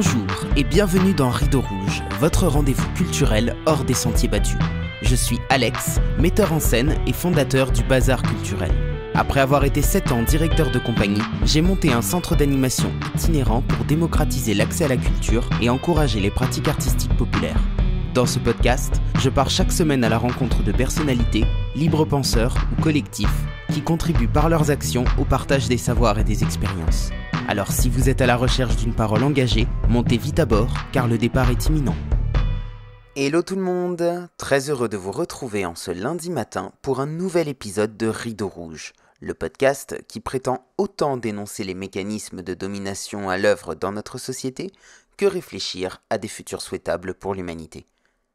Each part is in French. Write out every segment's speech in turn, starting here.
Bonjour et bienvenue dans Rideau Rouge, votre rendez-vous culturel hors des sentiers battus. Je suis Alex, metteur en scène et fondateur du Bazar Culturel. Après avoir été 7 ans directeur de compagnie, j'ai monté un centre d'animation itinérant pour démocratiser l'accès à la culture et encourager les pratiques artistiques populaires. Dans ce podcast, je pars chaque semaine à la rencontre de personnalités, libres penseurs ou collectifs qui contribuent par leurs actions au partage des savoirs et des expériences. Alors si vous êtes à la recherche d'une parole engagée, montez vite à bord car le départ est imminent. Hello tout le monde, très heureux de vous retrouver en ce lundi matin pour un nouvel épisode de Rideau Rouge, le podcast qui prétend autant dénoncer les mécanismes de domination à l'œuvre dans notre société que réfléchir à des futurs souhaitables pour l'humanité.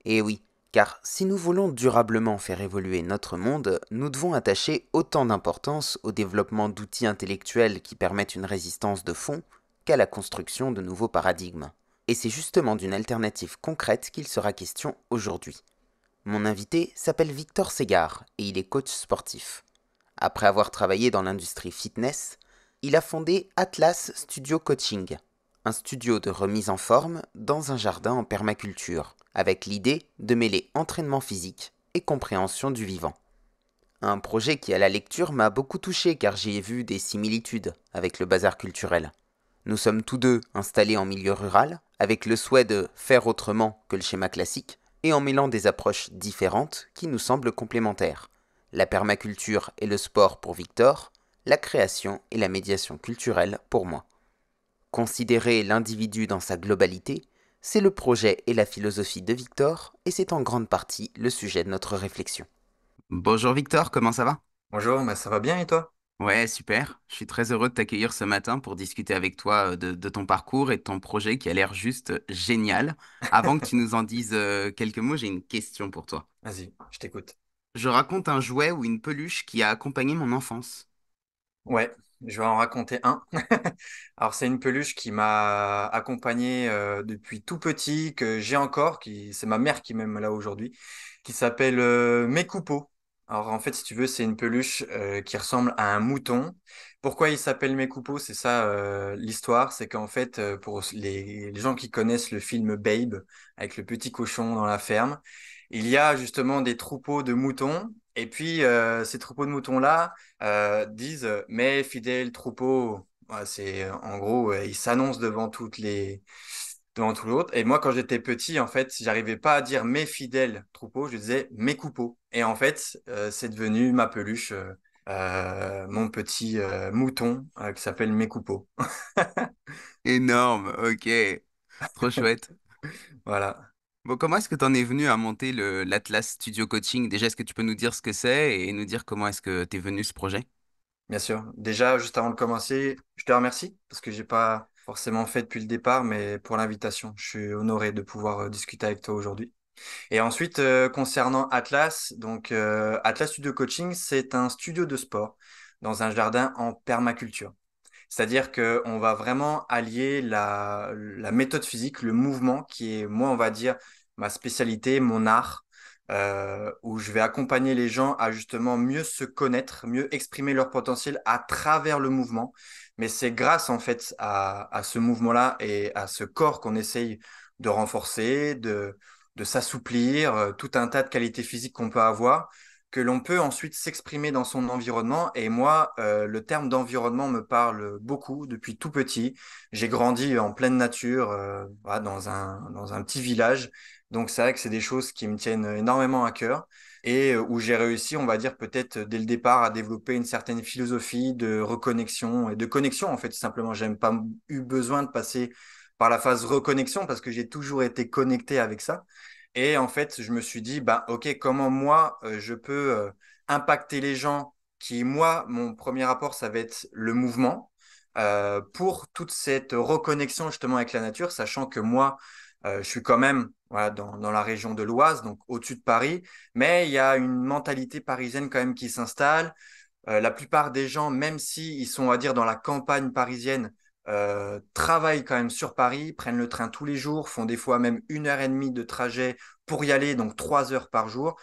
Et oui, car si nous voulons durablement faire évoluer notre monde, nous devons attacher autant d'importance au développement d'outils intellectuels qui permettent une résistance de fond qu'à la construction de nouveaux paradigmes. Et c'est justement d'une alternative concrète qu'il sera question aujourd'hui. Mon invité s'appelle Victor Ségard et il est coach sportif. Après avoir travaillé dans l'industrie fitness, il a fondé Atlas Studio Coaching, un studio de remise en forme dans un jardin en permaculture, avec l'idée de mêler entraînement physique et compréhension du vivant. Un projet qui à la lecture m'a beaucoup touché car j'y ai vu des similitudes avec le bazar culturel. Nous sommes tous deux installés en milieu rural, avec le souhait de faire autrement que le schéma classique, et en mêlant des approches différentes qui nous semblent complémentaires. La permaculture et le sport pour Victor, la création et la médiation culturelle pour moi. Considérer l'individu dans sa globalité, c'est le projet et la philosophie de Victor, et c'est en grande partie le sujet de notre réflexion. Bonjour Victor, comment ça va ? Bonjour, ça va bien et toi? Ouais, super. Je suis très heureux de t'accueillir ce matin pour discuter avec toi de ton parcours et de ton projet qui a l'air juste génial. Avant que tu nous en dises quelques mots, j'ai une question pour toi. Vas-y, je t'écoute. Je raconte un jouet ou une peluche qui a accompagné mon enfance. Ouais, je vais en raconter un. Alors, c'est une peluche qui m'a accompagné depuis tout petit, que j'ai encore, c'est ma mère qui m'aime là aujourd'hui, qui s'appelle Mekupo. Alors, en fait, si tu veux, c'est une peluche qui ressemble à un mouton. Pourquoi il s'appelle Mekupo? C'est ça l'histoire, c'est qu'en fait, pour les gens qui connaissent le film Babe, avec le petit cochon dans la ferme, il y a justement des troupeaux de moutons. Et puis, ces troupeaux de moutons-là, disent mes fidèles troupeaux. Ouais, en gros, ils s'annoncent devant tout l'autre. Et moi, quand j'étais petit, en fait, j'arrivais pas à dire mes fidèles troupeaux, je disais mes coupeaux. Et en fait, c'est devenu ma peluche, mon petit mouton qui s'appelle mes coupeaux. Énorme, ok. Trop chouette. Voilà. Bon, comment est-ce que tu en es venu à monter l'Atlas Studio Coaching? Déjà, est-ce que tu peux nous dire ce que c'est et nous dire comment est-ce que tu es venu ce projet? Bien sûr. Déjà, juste avant de commencer, je te remercie parce que j'ai pas forcément fait depuis le départ, mais pour l'invitation, je suis honoré de pouvoir discuter avec toi aujourd'hui. Et ensuite, concernant Atlas, donc Atlas Studio Coaching, c'est un studio de sport dans un jardin en permaculture. C'est-à-dire qu'on va vraiment allier la méthode physique, le mouvement, qui est, moi, on va dire, ma spécialité, mon art, où je vais accompagner les gens à justement mieux se connaître, mieux exprimer leur potentiel à travers le mouvement. Mais c'est grâce, en fait, à ce mouvement-là et à ce corps qu'on essaye de renforcer, de s'assouplir, tout un tas de qualités physiques qu'on peut avoir que l'on peut ensuite s'exprimer dans son environnement. Et moi, le terme d'environnement me parle beaucoup depuis tout petit. J'ai grandi en pleine nature, voilà, dans un petit village. Donc c'est vrai que c'est des choses qui me tiennent énormément à cœur et où j'ai réussi, on va dire peut-être dès le départ, à développer une certaine philosophie de reconnexion et de connexion. En fait, tout simplement, j'aime pas eu besoin de passer par la phase reconnexion parce que j'ai toujours été connecté avec ça. Et en fait, je me suis dit, bah, OK, comment moi, je peux impacter les gens qui, moi, mon premier rapport, ça va être le mouvement, pour toute cette reconnexion justement avec la nature, sachant que moi, je suis quand même voilà, dans la région de l'Oise, donc au-dessus de Paris, mais il y a une mentalité parisienne quand même qui s'installe. La plupart des gens, même s'ils sont, on va dire, dans la campagne parisienne, travaillent quand même sur Paris, prennent le train tous les jours, font des fois même 1 heure et demie de trajet pour y aller, donc 3 heures par jour.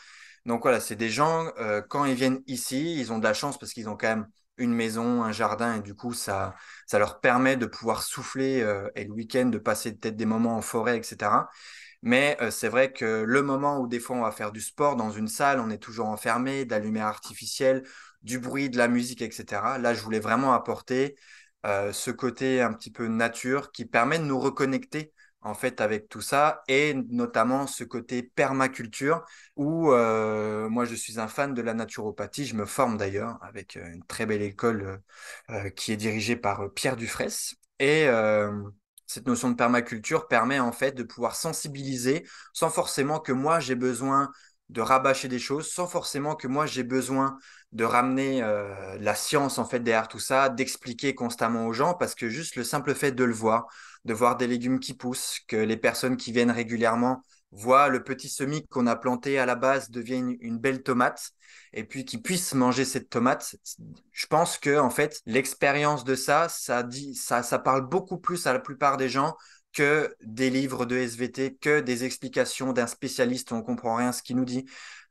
Donc voilà, c'est des gens, quand ils viennent ici, ils ont de la chance parce qu'ils ont quand même une maison, un jardin, et du coup, ça leur permet de pouvoir souffler et le week-end de passer peut-être des moments en forêt, etc. Mais c'est vrai que le moment où des fois on va faire du sport dans une salle, on est toujours enfermé, de la lumière artificielle, du bruit, de la musique, etc. Là, je voulais vraiment apporter ce côté un petit peu nature qui permet de nous reconnecter en fait avec tout ça et notamment ce côté permaculture où moi je suis un fan de la naturopathie, je me forme d'ailleurs avec une très belle école qui est dirigée par Pierre Dufraisse et cette notion de permaculture permet en fait de pouvoir sensibiliser sans forcément que moi j'ai besoin de rabâcher des choses, sans forcément que moi j'ai besoin de ramener la science en fait derrière tout ça, d'expliquer constamment aux gens, parce que juste le simple fait de le voir, de voir des légumes qui poussent, que les personnes qui viennent régulièrement voient le petit semis qu'on a planté à la base devient une belle tomate, et puis qu'ils puissent manger cette tomate, je pense que en fait l'expérience de ça, ça parle beaucoup plus à la plupart des gens que des livres de SVT, que des explications d'un spécialiste, on comprend rien à ce qu'il nous dit.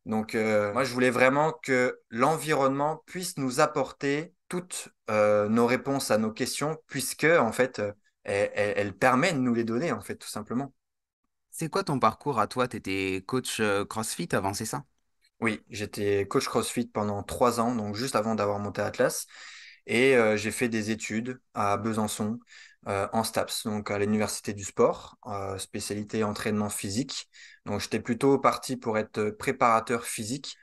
Donc, moi, je voulais vraiment que l'environnement puisse nous apporter toutes nos réponses à nos questions, puisque, en fait, elle permet de nous les donner, en fait, tout simplement. C'est quoi ton parcours à toi? T'étais coach CrossFit avant, c'est ça? Oui, j'étais coach CrossFit pendant 3 ans, donc juste avant d'avoir monté Atlas. Et j'ai fait des études à Besançon, en STAPS, donc à l'Université du sport, spécialité entraînement physique. Donc j'étais plutôt parti pour être préparateur physique,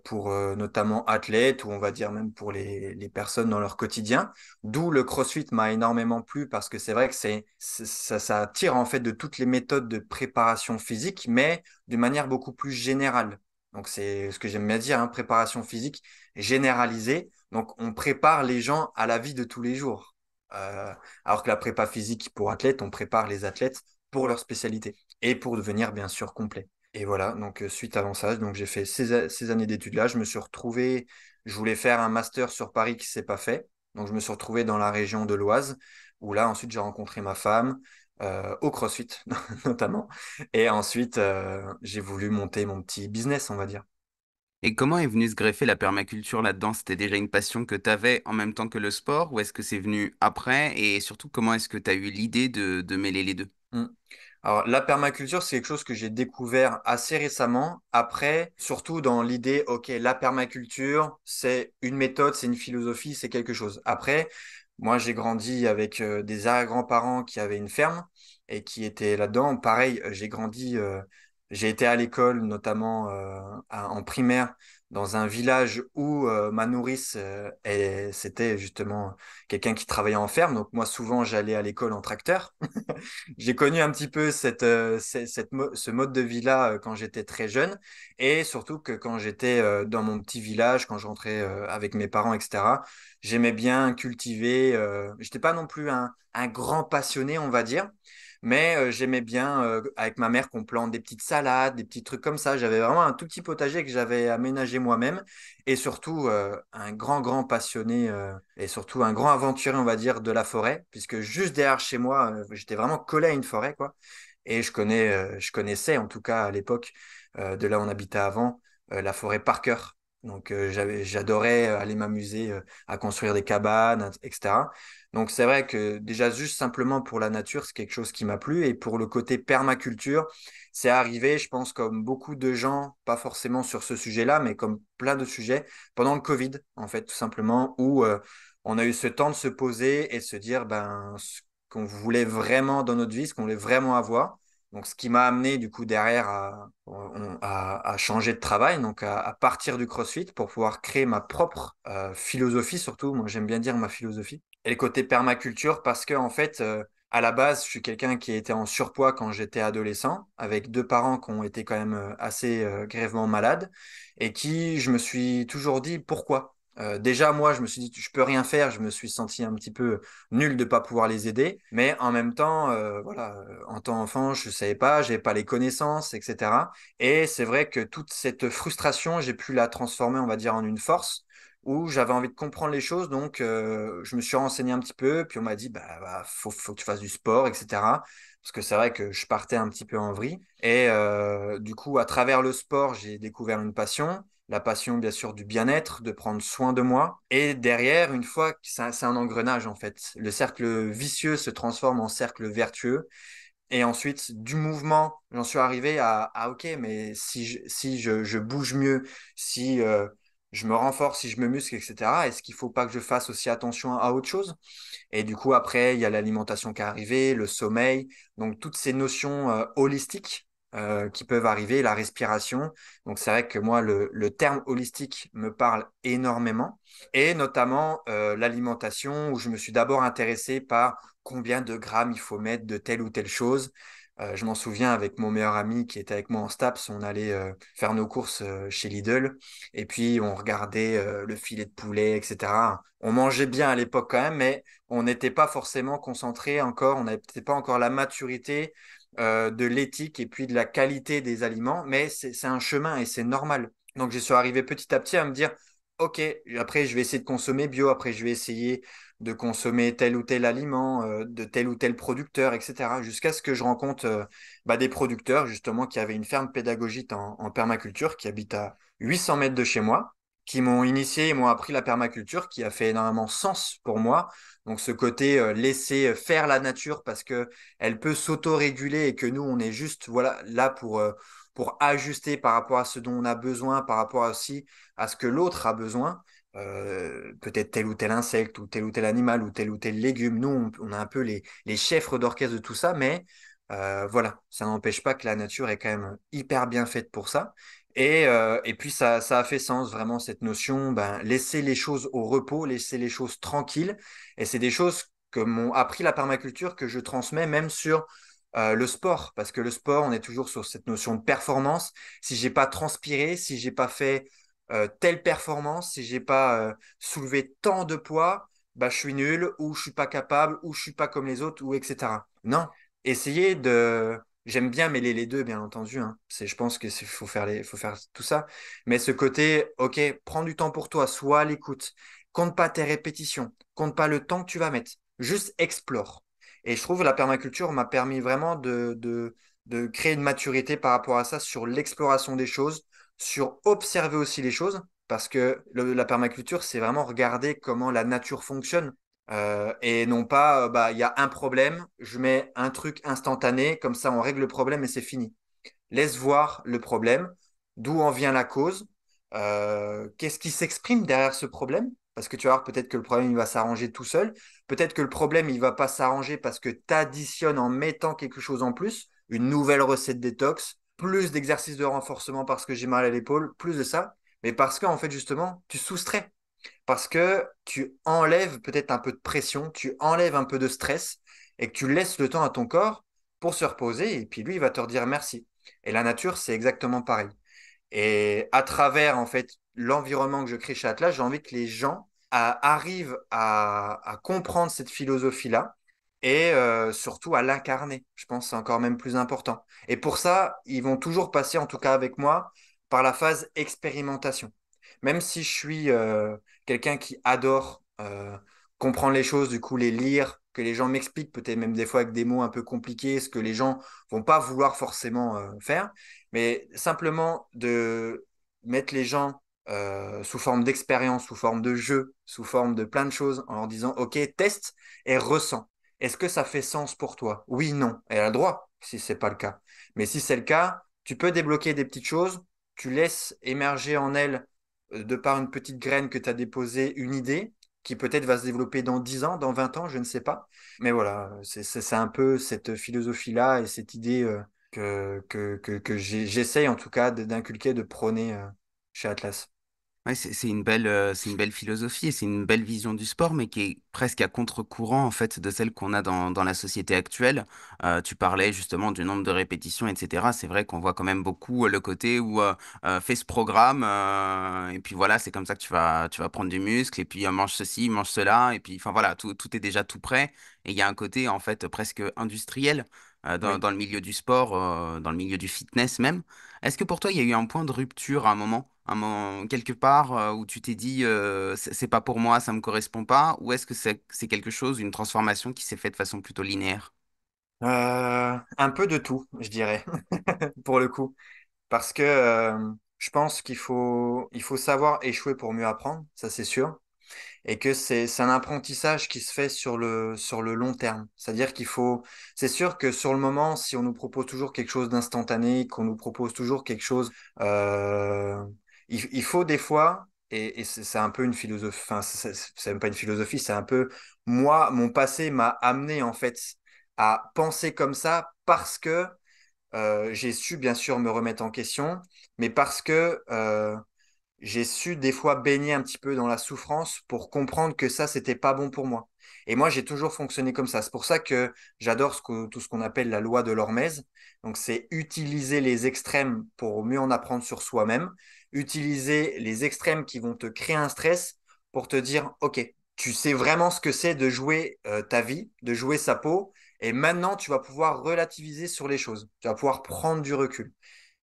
pour notamment athlètes, ou on va dire même pour les personnes dans leur quotidien. D'où le CrossFit m'a énormément plu, parce que c'est vrai que ça tire en fait de toutes les méthodes de préparation physique, mais d'une manière beaucoup plus générale. Donc c'est ce que j'aime bien dire, hein, préparation physique généralisée. Donc, on prépare les gens à la vie de tous les jours. Euh, alors que la prépa physique pour athlètes, on prépare les athlètes pour leur spécialité et pour devenir bien sûr complet. Et voilà, donc suite à ça, donc j'ai fait ces années d'études-là. Je me suis retrouvé, je voulais faire un master sur Paris qui s'est pas fait. Donc, je me suis retrouvé dans la région de l'Oise, où là, ensuite, j'ai rencontré ma femme, au CrossFit notamment. Et ensuite, j'ai voulu monter mon petit business, on va dire. Et comment est venue se greffer la permaculture là-dedans? C'était déjà une passion que tu avais en même temps que le sport ou est-ce que c'est venu après? Et surtout, comment est-ce que tu as eu l'idée de mêler les deux? Mm. Alors, la permaculture, c'est quelque chose que j'ai découvert assez récemment. Après, surtout dans l'idée, OK, la permaculture, c'est une méthode, c'est une philosophie, c'est quelque chose. Après, moi, j'ai grandi avec des arrière-grands-parents qui avaient une ferme et qui étaient là-dedans. Pareil, j'ai été à l'école, notamment en primaire, dans un village où ma nourrice, c'était justement quelqu'un qui travaillait en ferme. Donc, moi, souvent, j'allais à l'école en tracteur. J'ai connu un petit peu ce mode de vie-là quand j'étais très jeune et surtout que quand j'étais dans mon petit village, quand je rentrais avec mes parents, etc., j'aimais bien cultiver. J'étais pas non plus un grand passionné, on va dire, mais j'aimais bien avec ma mère qu'on plante des petites salades, des petits trucs comme ça. J'avais vraiment un tout petit potager que j'avais aménagé moi-même et surtout un grand passionné et surtout un grand aventurier, on va dire, de la forêt, puisque juste derrière chez moi, j'étais vraiment collé à une forêt, quoi. Et je connaissais, en tout cas à l'époque, de là où on habitait avant, la forêt Parker. Donc j'adorais aller m'amuser à construire des cabanes, etc. Donc c'est vrai que déjà juste simplement pour la nature, c'est quelque chose qui m'a plu. Et pour le côté permaculture, c'est arrivé, je pense, comme beaucoup de gens, pas forcément sur ce sujet-là, mais comme plein de sujets, pendant le Covid, en fait, tout simplement, où on a eu ce temps de se poser et se dire ben, ce qu'on voulait vraiment dans notre vie, ce qu'on voulait vraiment avoir. Donc, ce qui m'a amené du coup derrière à changer de travail, donc à partir du CrossFit pour pouvoir créer ma propre philosophie, surtout. Moi, j'aime bien dire ma philosophie. Et le côté permaculture, parce que en fait, à la base, je suis quelqu'un qui était en surpoids quand j'étais adolescent, avec deux parents qui ont été quand même assez grièvement malades, et qui, je me suis toujours dit pourquoi. Déjà, moi, je me suis dit, je peux rien faire. Je me suis senti un petit peu nul de pas pouvoir les aider. Mais en même temps, voilà, en tant qu'enfant, je savais pas, j'avais pas les connaissances, etc. Et c'est vrai que toute cette frustration, j'ai pu la transformer, on va dire, en une force où j'avais envie de comprendre les choses. Donc, je me suis renseigné un petit peu. Puis on m'a dit, faut que tu fasses du sport, etc. Parce que c'est vrai que je partais un petit peu en vrille. Et du coup, à travers le sport, j'ai découvert une passion. la passion bien sûr du bien-être, de prendre soin de moi. Et derrière, une fois que c'est un engrenage en fait, le cercle vicieux se transforme en cercle vertueux. Et ensuite, du mouvement, j'en suis arrivé à OK, mais si je bouge mieux, si je me renforce, si je me muscle, etc., est-ce qu'il faut pas que je fasse aussi attention à autre chose? Et du coup, après, il y a l'alimentation qui est arrivée, le sommeil, donc toutes ces notions holistiques qui peuvent arriver, la respiration. Donc c'est vrai que moi, le terme holistique me parle énormément, et notamment l'alimentation, où je me suis d'abord intéressé par combien de grammes il faut mettre de telle ou telle chose. Je m'en souviens avec mon meilleur ami qui était avec moi en STAPS, on allait faire nos courses chez Lidl et puis on regardait le filet de poulet, etc. On mangeait bien à l'époque quand même, mais on n'était pas forcément concentré encore, on n'avait peut-être pas encore la maturité de l'éthique et puis de la qualité des aliments, mais c'est un chemin et c'est normal. Donc je suis arrivé petit à petit à me dire, OK, après je vais essayer de consommer bio, après je vais essayer de consommer tel ou tel aliment, de tel ou tel producteur, etc. Jusqu'à ce que je rencontre des producteurs justement qui avaient une ferme pédagogique en permaculture qui habitent à 800 mètres de chez moi, qui m'ont initié et m'ont appris la permaculture, qui a fait énormément sens pour moi. Donc ce côté laisser faire la nature parce que elle peut s'auto-réguler et que nous on est juste voilà là pour ajuster par rapport à ce dont on a besoin, par rapport aussi à ce que l'autre a besoin. Peut-être tel ou tel insecte ou tel animal ou tel légume. Nous, on a un peu les chefs d'orchestre de tout ça, mais voilà, ça n'empêche pas que la nature est quand même hyper bien faite pour ça. Et puis ça a fait sens vraiment cette notion, ben, laisser les choses au repos, laisser les choses tranquilles. Et c'est des choses que m'ont appris la permaculture que je transmets même sur le sport, parce que le sport, on est toujours sur cette notion de performance. Si j'ai pas transpiré, si j'ai pas fait telle performance, si j'ai pas soulevé tant de poids, bah, je suis nul, ou je suis pas capable, ou je suis pas comme les autres, ou etc. Non, essayez de. J'aime bien mêler les deux, bien entendu. Hein. Je pense que faut faire tout ça. Mais ce côté, ok, prends du temps pour toi, sois à l'écoute. Compte pas tes répétitions, compte pas le temps que tu vas mettre. Juste explore. Et je trouve que la permaculture m'a permis vraiment de créer une maturité par rapport à ça sur l'exploration des choses, sur observer aussi les choses, parce que la permaculture, c'est vraiment regarder comment la nature fonctionne. Et non pas, il y a un problème, je mets un truc instantané, comme ça on règle le problème et c'est fini. Laisse voir le problème, d'où en vient la cause, qu'est-ce qui s'exprime derrière ce problème, parce que tu vas voir peut-être que le problème il va s'arranger tout seul, peut-être que le problème il va pas s'arranger parce que tu additionnes en mettant quelque chose en plus, une nouvelle recette détox, plus d'exercices de renforcement parce que j'ai mal à l'épaule, plus de ça, mais parce qu'en fait justement tu soustrais, parce que tu enlèves peut-être un peu de pression, tu enlèves un peu de stress et que tu laisses le temps à ton corps pour se reposer et puis lui, il va te redire merci. Et la nature, c'est exactement pareil. Et à travers, en fait, l'environnement que je crée chez Atlas, j'ai envie que les gens arrivent à comprendre cette philosophie-là et surtout à l'incarner. Je pense que c'est encore même plus important. Et pour ça, ils vont toujours passer, en tout cas avec moi, par la phase expérimentation. Même si je suis quelqu'un qui adore comprendre les choses, du coup les lire, que les gens m'expliquent, peut-être même des fois avec des mots un peu compliqués, ce que les gens vont pas vouloir forcément faire, mais simplement de mettre les gens sous forme d'expérience, sous forme de jeu, sous forme de plein de choses, en leur disant, OK, teste et ressens. Est-ce que ça fait sens pour toi? Oui, non. Elle a le droit, si c'est pas le cas. Mais si c'est le cas, tu peux débloquer des petites choses, tu laisses émerger en elle, de par une petite graine que tu as déposée, une idée qui peut-être va se développer dans 10 ans, dans 20 ans, je ne sais pas. Mais voilà, c'est un peu cette philosophie-là et cette idée que j'essaye en tout cas d'inculquer, de prôner chez Atlas. Ouais, c'est une belle philosophie et c'est une belle vision du sport, mais qui est presque à contre-courant en fait de celle qu'on a dans la société actuelle. Tu parlais justement du nombre de répétitions, etc. C'est vrai qu'on voit quand même beaucoup le côté où fais ce programme et puis voilà, c'est comme ça que tu vas prendre du muscle et puis mange ceci, mange cela et puis enfin voilà, tout est déjà tout prêt. Et il y a un côté en fait presque industriel Oui. dans le milieu du sport, dans le milieu du fitness même. Est-ce que pour toi, il y a eu un point de rupture à un moment quelque part où tu t'es dit c'est pas pour moi, ça me correspond pas, ou est-ce que c'est quelque chose, une transformation qui s'est faite de façon plutôt linéaire? Un peu de tout, je dirais, pour le coup. Parce que Je pense qu'il faut savoir échouer pour mieux apprendre, ça c'est sûr. Et que c'est un apprentissage qui se fait sur le long terme. C'est-à-dire c'est sûr que sur le moment, si on nous propose toujours quelque chose d'instantané, qu'on nous propose toujours quelque chose, euh, il faut des fois, et c'est un peu une philosophie, enfin, c'est même pas une philosophie, c'est un peu, moi, mon passé m'a amené en fait à penser comme ça parce que j'ai su bien sûr me remettre en question, mais parce que j'ai su des fois baigner un petit peu dans la souffrance pour comprendre que ça, c'était pas bon pour moi. Et moi, j'ai toujours fonctionné comme ça. C'est pour ça que j'adore tout ce qu'on appelle la loi de l'hormèse. Donc, c'est utiliser les extrêmes pour mieux en apprendre sur soi-même, utiliser les extrêmes qui vont te créer un stress pour te dire, OK, tu sais vraiment ce que c'est de jouer ta vie, de jouer sa peau, et maintenant, tu vas pouvoir relativiser sur les choses. Tu vas pouvoir prendre du recul.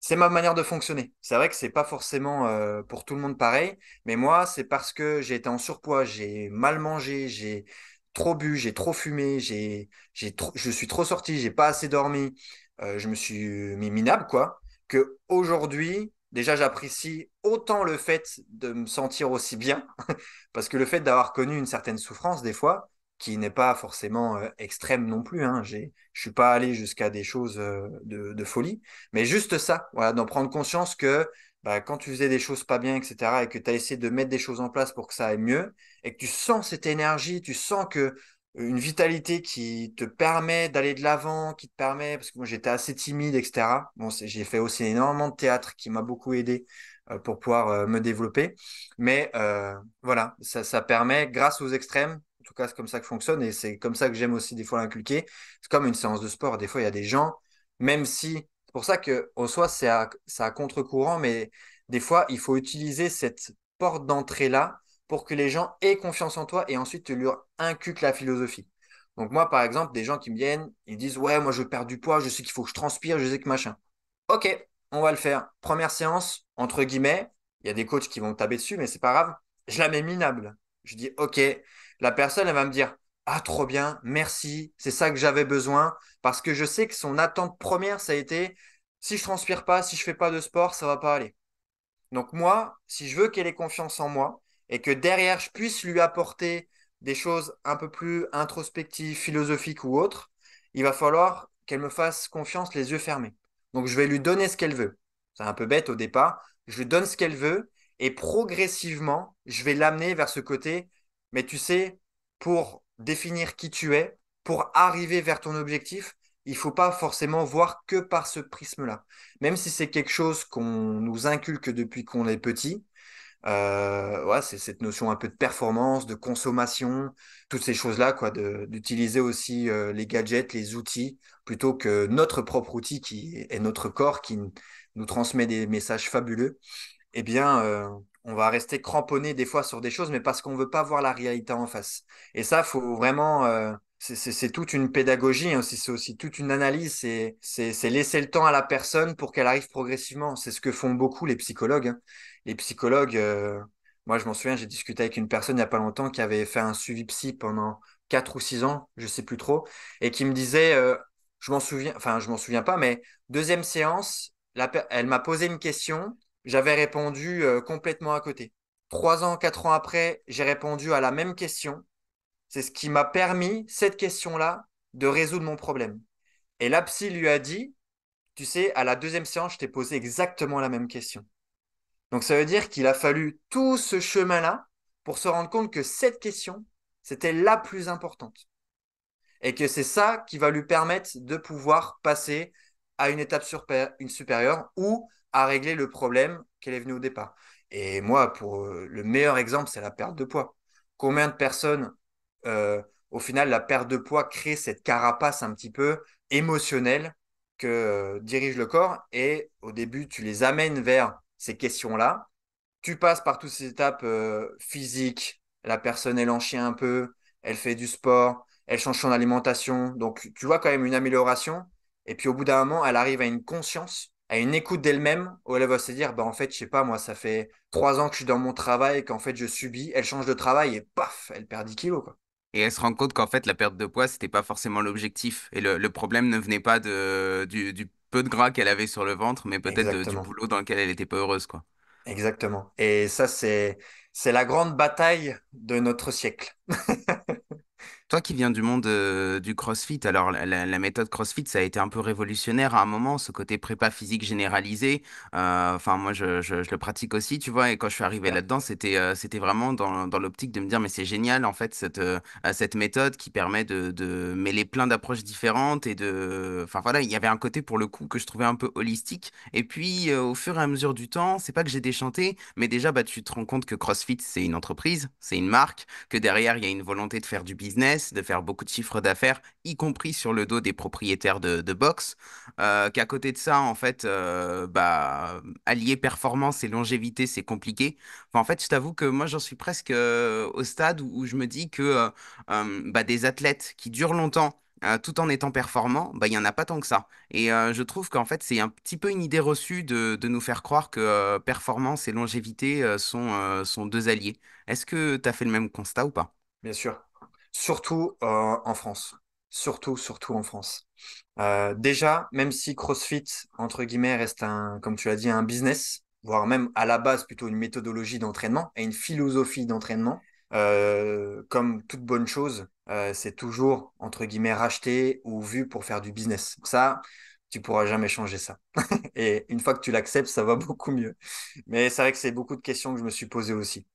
C'est ma manière de fonctionner. C'est vrai que c'est pas forcément pour tout le monde pareil, mais moi, c'est parce que j'ai été en surpoids, j'ai mal mangé, j'ai trop bu, j'ai trop fumé, je suis trop sorti, j'ai pas assez dormi, je me suis mis minable, quoi, que aujourd'hui, déjà, j'apprécie autant le fait de me sentir aussi bien, parce que le fait d'avoir connu une certaine souffrance, des fois, qui n'est pas forcément extrême non plus, hein, je suis pas allé jusqu'à des choses de folie. Mais juste ça, voilà, d'en prendre conscience que bah, quand tu faisais des choses pas bien, etc., et que tu as essayé de mettre des choses en place pour que ça aille mieux, et que tu sens cette énergie, tu sens que une vitalité qui te permet d'aller de l'avant, qui te permet, parce que moi j'étais assez timide, etc. Bon, j'ai fait aussi énormément de théâtre qui m'a beaucoup aidé pour pouvoir me développer. Mais voilà, ça permet, grâce aux extrêmes, en tout cas c'est comme ça que fonctionne, et c'est comme ça que j'aime aussi des fois l'inculquer. C'est comme une séance de sport, des fois il y a des gens même si, c'est pour ça que au soi, c'est à contre-courant, mais des fois, il faut utiliser cette porte d'entrée-là pour que les gens aient confiance en toi et ensuite tu leur inculques la philosophie. Donc moi, par exemple, des gens qui me viennent, ils disent, ouais, moi je veux perdre du poids, je sais qu'il faut que je transpire, je sais que machin. Ok, on va le faire. Première séance, entre guillemets, il y a des coachs qui vont me taper dessus, mais c'est pas grave. Je la mets minable. Je dis, ok, la personne, elle va me dire, ah, trop bien, merci, c'est ça que j'avais besoin, parce que je sais que son attente première, ça a été, si je transpire pas, si je fais pas de sport, ça va pas aller. Donc moi, si je veux qu'elle ait confiance en moi et que derrière, je puisse lui apporter des choses un peu plus introspectives, philosophiques ou autres, il va falloir qu'elle me fasse confiance les yeux fermés. Donc je vais lui donner ce qu'elle veut. C'est un peu bête au départ. Je lui donne ce qu'elle veut et progressivement, je vais l'amener vers ce côté. Mais tu sais, pour définir qui tu es, pour arriver vers ton objectif, il faut pas forcément voir que par ce prisme-là. Même si c'est quelque chose qu'on nous inculque depuis qu'on est petit, ouais, c'est cette notion un peu de performance, de consommation, toutes ces choses-là, quoi, d'utiliser aussi les gadgets, les outils, plutôt que notre propre outil qui est notre corps, qui nous transmet des messages fabuleux. Eh bien, on va rester cramponné des fois sur des choses, mais parce qu'on veut pas voir la réalité en face. Et ça, faut vraiment, c'est toute une pédagogie, hein, c'est aussi toute une analyse, c'est laisser le temps à la personne pour qu'elle arrive progressivement. C'est ce que font beaucoup les psychologues, hein. Les psychologues, moi je m'en souviens, j'ai discuté avec une personne il y a pas longtemps qui avait fait un suivi psy pendant 4 ou 6 ans, je sais plus trop, et qui me disait, je m'en souviens, enfin je m'en souviens pas, mais deuxième séance, elle m'a posé une question. J'avais répondu complètement à côté. 3 ans, 4 ans après, j'ai répondu à la même question. C'est ce qui m'a permis, cette question-là, de résoudre mon problème. Et la psy lui a dit, tu sais, à la deuxième séance, je t'ai posé exactement la même question. Donc ça veut dire qu'il a fallu tout ce chemin-là pour se rendre compte que cette question, c'était la plus importante. Et que c'est ça qui va lui permettre de pouvoir passer à une étape une supérieure ou à régler le problème qu'elle est venue au départ. Et moi, pour le meilleur exemple, c'est la perte de poids. Combien de personnes, au final, la perte de poids crée cette carapace un petit peu émotionnelle que dirige le corps et au début, tu les amènes vers ces questions-là. Tu passes par toutes ces étapes physiques. La personne, elle en chie un peu, elle fait du sport, elle change son alimentation. Donc, tu vois quand même une amélioration. Et puis, au bout d'un moment, elle arrive à une conscience, à une écoute d'elle-même, où elle va se dire, bah, en fait, je sais pas, moi, ça fait 3 ans que je suis dans mon travail, et qu'en fait, je subis. Elle change de travail et paf, elle perd 10 kilos, quoi. Et elle se rend compte qu'en fait, la perte de poids, c'était pas forcément l'objectif. Et le problème ne venait pas peu de gras qu'elle avait sur le ventre, mais peut-être du Exactement. boulot dans lequel elle était pas heureuse, quoi. Exactement. Et ça, c'est la grande bataille de notre siècle. Toi qui viens du monde du CrossFit, alors la méthode CrossFit, ça a été un peu révolutionnaire à un moment, ce côté prépa physique généralisé. Enfin, moi, je le pratique aussi, tu vois, et quand je suis arrivé Super. là-dedans, c'était vraiment dans l'optique de me dire, mais c'est génial, en fait, cette méthode qui permet de mêler plein d'approches différentes et enfin voilà, il y avait un côté pour le coup que je trouvais un peu holistique. Et puis, au fur et à mesure du temps, c'est pas que j'ai déchanté, mais déjà, bah, tu te rends compte que CrossFit, c'est une entreprise, c'est une marque que derrière, il y a une volonté de faire du business, de faire beaucoup de chiffres d'affaires, y compris sur le dos des propriétaires de box. Qu'à côté de ça, en fait, bah, allier performance et longévité, c'est compliqué. Enfin, en fait, je t'avoue que moi, j'en suis presque au stade où je me dis que bah, des athlètes qui durent longtemps, tout en étant performants, bah, il n'y en a pas tant que ça. Et je trouve qu'en fait, c'est un petit peu une idée reçue de nous faire croire que performance et longévité sont deux alliés. Est-ce que tu as fait le même constat ou pas? Bien sûr. Surtout en France. Surtout en France. Déjà, même si CrossFit, entre guillemets, reste comme tu l'as dit, un business, voire même à la base plutôt une méthodologie d'entraînement et une philosophie d'entraînement, comme toute bonne chose, c'est toujours, entre guillemets, racheté ou vu pour faire du business. Ça, tu pourras jamais changer ça. Et une fois que tu l'acceptes, ça va beaucoup mieux. Mais c'est vrai que c'est beaucoup de questions que je me suis posées aussi.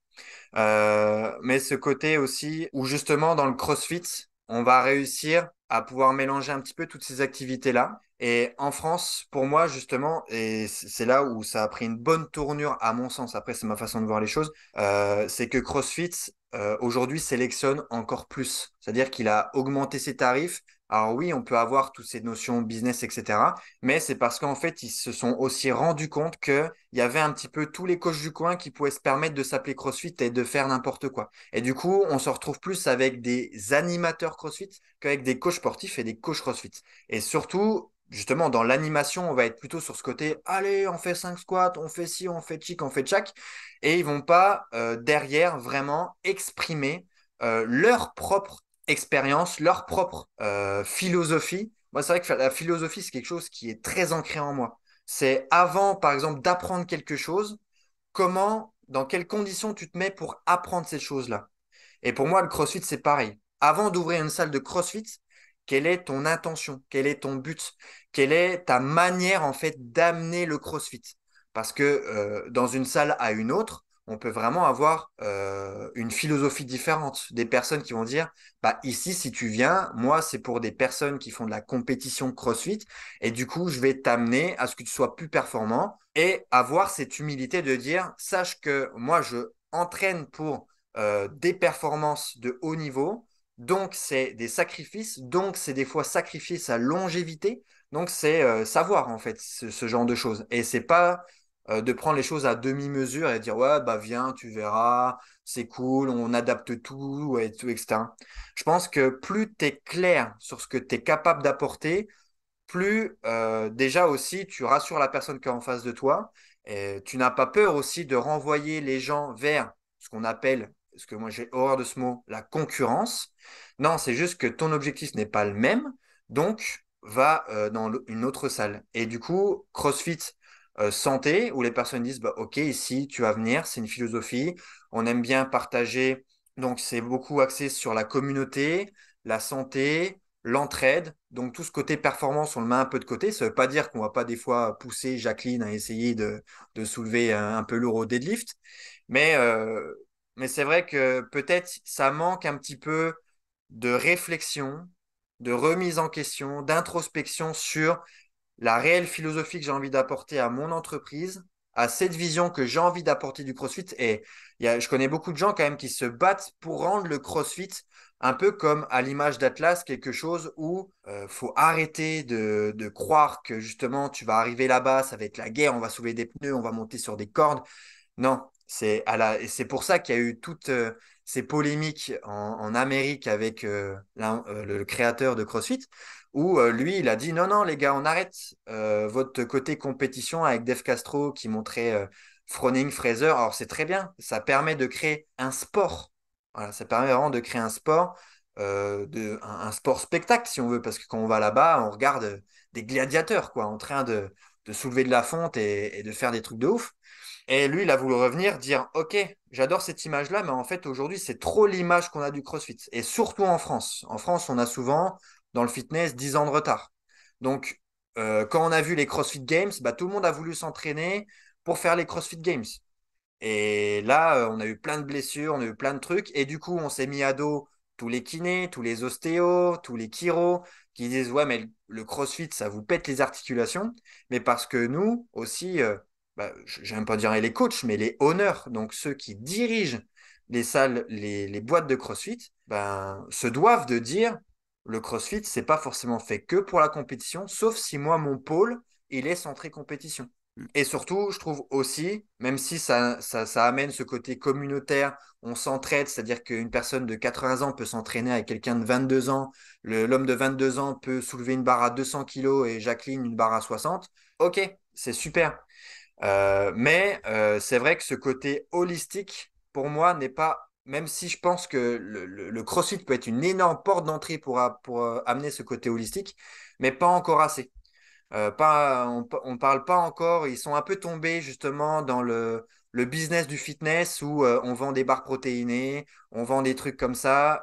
Mais ce côté aussi où justement dans le CrossFit, on va réussir à pouvoir mélanger un petit peu toutes ces activités-là. Et en France, pour moi justement, et c'est là où ça a pris une bonne tournure à mon sens, après c'est ma façon de voir les choses, c'est que CrossFit aujourd'hui sélectionne encore plus. C'est-à-dire qu'il a augmenté ses tarifs. Alors oui, on peut avoir toutes ces notions business, etc. Mais c'est parce qu'en fait, ils se sont aussi rendus compte qu'il y avait un petit peu tous les coachs du coin qui pouvaient se permettre de s'appeler CrossFit et de faire n'importe quoi. Et du coup, on se retrouve plus avec des animateurs CrossFit qu'avec des coachs sportifs et des coachs CrossFit. Et surtout, justement, dans l'animation, on va être plutôt sur ce côté, allez, on fait 5 squats, on fait ci, on fait chic, on fait tchac. Et ils vont pas derrière vraiment exprimer leur propre expérience, leur propre philosophie. Moi, c'est vrai que la philosophie, c'est quelque chose qui est très ancré en moi. C'est avant, par exemple, d'apprendre quelque chose, comment, dans quelles conditions tu te mets pour apprendre ces choses-là. Et pour moi, le CrossFit, c'est pareil. Avant d'ouvrir une salle de CrossFit, quelle est ton intention? Quel est ton but? Quelle est ta manière, en fait, d'amener le CrossFit? Parce que dans une salle à une autre, on peut vraiment avoir une philosophie différente. Des personnes qui vont dire, bah, ici, si tu viens, moi, c'est pour des personnes qui font de la compétition CrossFit. Et du coup, je vais t'amener à ce que tu sois plus performant et avoir cette humilité de dire, sache que moi, je entraîne pour des performances de haut niveau. Donc, c'est des sacrifices. Donc, c'est des fois sacrifier sa longévité. Donc, c'est savoir, en fait, ce genre de choses. Et c'est pas de prendre les choses à demi-mesure et dire, ouais, bah, viens, tu verras, c'est cool, on adapte tout, et tout, etc. Je pense que plus tu es clair sur ce que tu es capable d'apporter, plus déjà aussi tu rassures la personne qui est en face de toi. Et tu n'as pas peur aussi de renvoyer les gens vers ce qu'on appelle, parce que moi j'ai horreur de ce mot, la concurrence. Non, c'est juste que ton objectif n'est pas le même, donc va dans une autre salle. Et du coup, CrossFit santé, où les personnes disent, bah, OK, ici tu vas venir, c'est une philosophie, on aime bien partager, donc c'est beaucoup axé sur la communauté, la santé, l'entraide. Donc tout ce côté performance, on le met un peu de côté. Ça ne veut pas dire qu'on ne va pas des fois pousser Jacqueline à essayer de soulever un peu lourd au deadlift. Mais, euh, mais c'est vrai que peut-être ça manque un petit peu de réflexion, de remise en question, d'introspection sur la réelle philosophie que j'ai envie d'apporter à mon entreprise, à cette vision que j'ai envie d'apporter du CrossFit. Et je connais beaucoup de gens quand même qui se battent pour rendre le CrossFit un peu comme à l'image d'Atlas, quelque chose où faut arrêter de croire que justement tu vas arriver là-bas, ça va être la guerre, on va soulever des pneus, on va monter sur des cordes. Non, et c'est pour ça qu'il y a eu toutes ces polémiques en Amérique avec le créateur de CrossFit, où lui, il a dit non, non, les gars, on arrête votre côté compétition avec Dave Castro qui montrait Froning, Fraser. Alors, c'est très bien, ça permet de créer un sport. Voilà, ça permet vraiment de créer un sport, un sport spectacle, si on veut, parce que quand on va là-bas, on regarde des gladiateurs, quoi, en train de soulever de la fonte et de faire des trucs de ouf. Et lui, il a voulu revenir, dire, OK, j'adore cette image-là, mais en fait, aujourd'hui, c'est trop l'image qu'on a du CrossFit. Et surtout en France. En France, on a souvent, dans le fitness, 10 ans de retard. Donc, quand on a vu les CrossFit Games, bah, tout le monde a voulu s'entraîner pour faire les CrossFit Games. Et là, on a eu plein de blessures, on a eu plein de trucs. Et du coup, on s'est mis à dos tous les kinés, tous les ostéos, tous les chiros qui disent, ouais, mais le CrossFit, ça vous pète les articulations. Mais parce que nous aussi, bah, j'aime pas dire les coachs, mais les owners, donc ceux qui dirigent les salles, les boîtes de CrossFit, ben, se doivent de dire, le CrossFit, c'est pas forcément fait que pour la compétition, sauf si moi, mon pôle, il est centré compétition. Et surtout, je trouve aussi, même si ça amène ce côté communautaire, on s'entraide, c'est-à-dire qu'une personne de 80 ans peut s'entraîner avec quelqu'un de 22 ans, l'homme de 22 ans peut soulever une barre à 200 kilos et Jacqueline une barre à 60. Ok, c'est super. Mais c'est vrai que ce côté holistique, pour moi, n'est pas, même si je pense que le CrossFit peut être une énorme porte d'entrée pour amener ce côté holistique, mais pas encore assez. On parle pas encore, ils sont un peu tombés justement dans le business du fitness où on vend des barres protéinées, on vend des trucs comme ça,